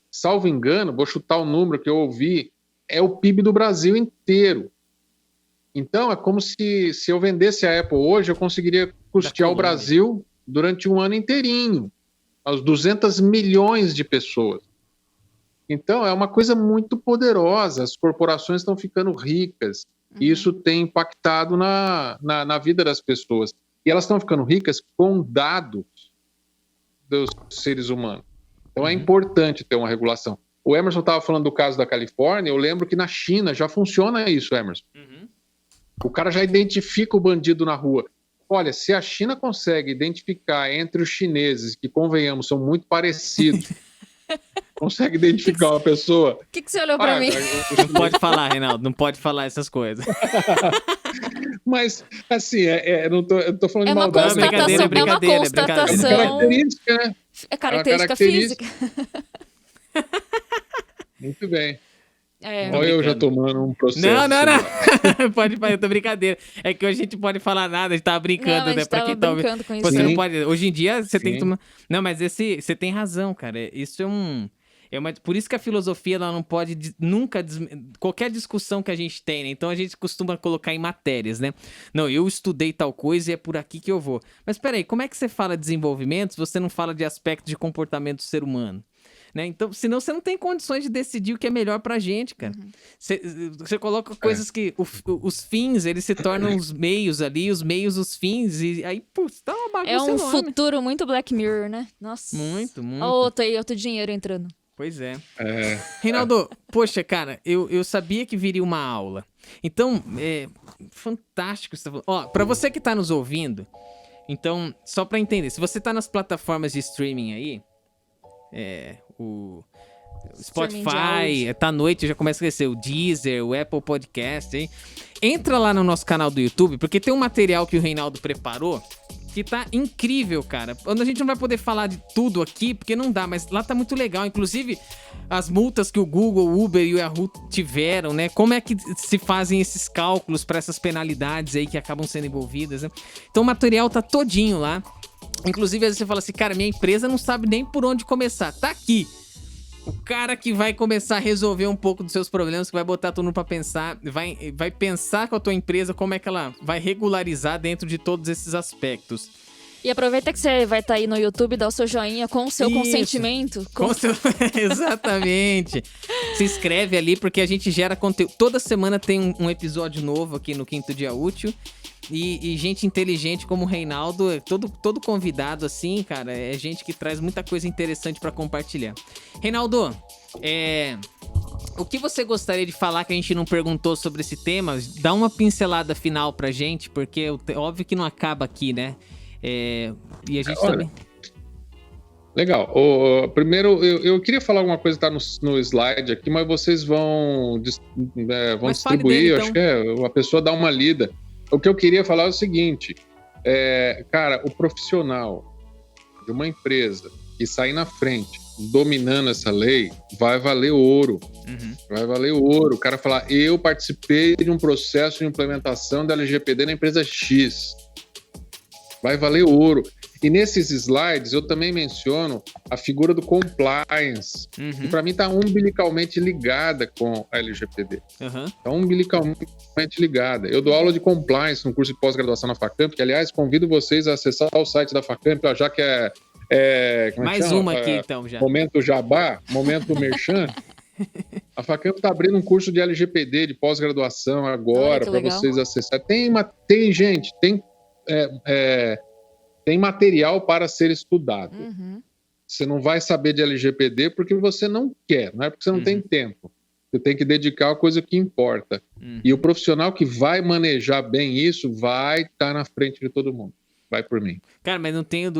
Salvo engano, vou chutar o número que eu ouvi, é o PIB do Brasil inteiro. Então, é como se eu vendesse a Apple hoje, eu conseguiria custear o Brasil durante um ano inteirinho, aos 200 milhões de pessoas. Então, é uma coisa muito poderosa. As corporações estão ficando ricas. E isso tem impactado na vida das pessoas. E elas estão ficando ricas com dados dos seres humanos. Então, é importante ter uma regulação. O Emerson estava falando do caso da Califórnia. Eu lembro que na China já funciona isso, Emerson. O cara já identifica o bandido na rua. Olha, se a China consegue identificar entre os chineses, que, convenhamos, são muito parecidos... Consegue identificar uma pessoa. O que você olhou pra mim? Não pode falar, Reinaldo, não pode falar essas coisas. Mas, assim, eu não tô falando de maldade. Brincadeira. É uma constatação. É uma característica, né? É característica física. Muito bem. Olha eu já tomando um processo. Não. Pode, eu tô brincadeira. É que hoje a gente pode falar nada, a gente tava brincando, né? Pra quem tá brincando com isso. Você não pode. Hoje em dia você tem que tomar. Não, mas você tem razão, cara. Isso por isso que a filosofia ela não pode nunca qualquer discussão que a gente tem, né? Então a gente costuma colocar em matérias, né? Não, eu estudei tal coisa e é por aqui que eu vou. Mas peraí, como é que você fala de desenvolvimento se você não fala de aspectos de comportamento do ser humano? Né? Então, senão você não tem condições de decidir o que é melhor pra gente, cara. Você coloca coisas que os fins, eles se tornam os meios ali, os meios, os fins, e aí, putz, tá uma bagunça enorme. Futuro muito Black Mirror, né? Nossa. Muito. Outro dinheiro entrando. Pois é. Reinaldo, poxa, cara, eu sabia que viria uma aula. Então, fantástico isso que você tá falando. Ó, pra você que tá nos ouvindo, então, só pra entender, se você tá nas plataformas de streaming aí, Spotify, tá à noite, já começa a crescer o Deezer, o Apple Podcast, hein? Entra lá no nosso canal do YouTube, porque tem um material que o Reinaldo preparou que tá incrível, cara. A gente não vai poder falar de tudo aqui, porque não dá, mas lá tá muito legal. Inclusive, as multas que o Google, o Uber e o Yahoo tiveram, né? Como é que se fazem esses cálculos para essas penalidades aí que acabam sendo envolvidas, né? Então o material tá todinho lá. Inclusive, às vezes você fala assim, cara, minha empresa não sabe nem por onde começar. Tá aqui. O cara que vai começar a resolver um pouco dos seus problemas, que vai botar todo mundo pra pensar, vai pensar com a tua empresa como é que ela vai regularizar dentro de todos esses aspectos. E aproveita que você vai estar aí no YouTube, dá o seu joinha com o seu consentimento. Exatamente. Se inscreve ali, porque a gente gera conteúdo. Toda semana tem um episódio novo aqui no Quinto Dia Útil. E gente inteligente como o Reinaldo, todo convidado assim, cara, é gente que traz muita coisa interessante pra compartilhar. Reinaldo, o que você gostaria de falar que a gente não perguntou sobre esse tema? Dá uma pincelada final pra gente, porque óbvio que não acaba aqui, né? E a gente também... Legal. Primeiro, eu queria falar alguma coisa que tá no slide aqui, mas vocês vão distribuir, dele, então. Acho que a pessoa dá uma lida. O que eu queria falar é o seguinte, cara, o profissional de uma empresa que sair na frente, dominando essa lei, vai valer ouro. Vai valer ouro. O cara falar, eu participei de um processo de implementação da LGPD na empresa X. Vai valer ouro. E nesses slides eu também menciono a figura do compliance, que para mim está umbilicalmente ligada com a LGPD. Está umbilicalmente ligada. Eu dou aula de compliance no curso de pós-graduação na Facamp, que, aliás, convido vocês a acessar o site da Facamp, já que mais uma aqui, então, já. Momento jabá, momento merchan. A Facamp está abrindo um curso de LGPD de pós-graduação agora, para vocês acessarem. Tem material para ser estudado. Você não vai saber de LGPD porque você não quer, não é porque você não tem tempo. Você tem que dedicar a coisa que importa. E o profissional que vai manejar bem isso vai estar na frente de todo mundo. Vai por mim. Cara, mas não tenho...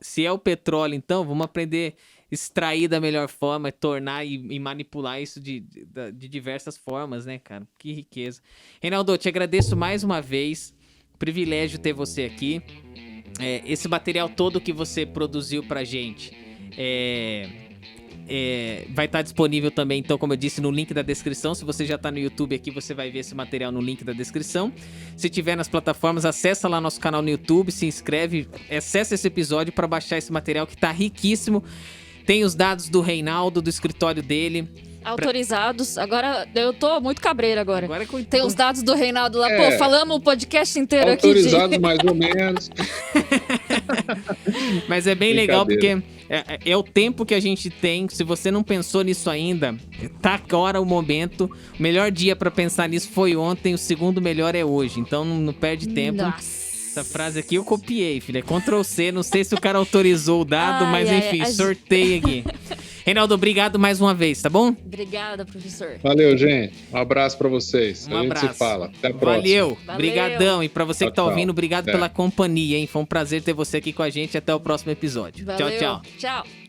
se é o petróleo, então, vamos aprender a extrair da melhor forma, tornar e manipular isso de diversas formas, né, cara? Que riqueza. Reinaldo, eu te agradeço mais uma vez. Privilégio ter você aqui. Esse material todo que você produziu pra gente vai estar disponível também, então, como eu disse, no link da descrição. Se você já tá no YouTube aqui, você vai ver esse material no link da descrição. Se tiver nas plataformas, acessa lá nosso canal no YouTube, se inscreve, acessa esse episódio para baixar esse material que tá riquíssimo. Tem os dados do Reinaldo, do escritório dele. Autorizados. Agora, eu tô muito cabreira agora. Tem os dados do Reinaldo lá. Pô, falamos o podcast inteiro aqui. Autorizados mais ou menos. Mas é bem legal porque é o tempo que a gente tem. Se você não pensou nisso ainda, tá agora o momento. O melhor dia pra pensar nisso foi ontem, o segundo melhor é hoje. Então não perde tempo. Nossa. Essa frase aqui eu copiei, filha. Ctrl C, não sei se o cara autorizou o dado, mas enfim, sorteio aqui. Reinaldo, obrigado mais uma vez, tá bom? Obrigada, professor. Valeu, gente. Um abraço pra vocês. A gente se fala. Até a próxima. Valeu. Brigadão. E pra você que tá ouvindo, obrigado pela companhia, hein? Foi um prazer ter você aqui com a gente. Até o próximo episódio. Valeu. Tchau, tchau. Tchau.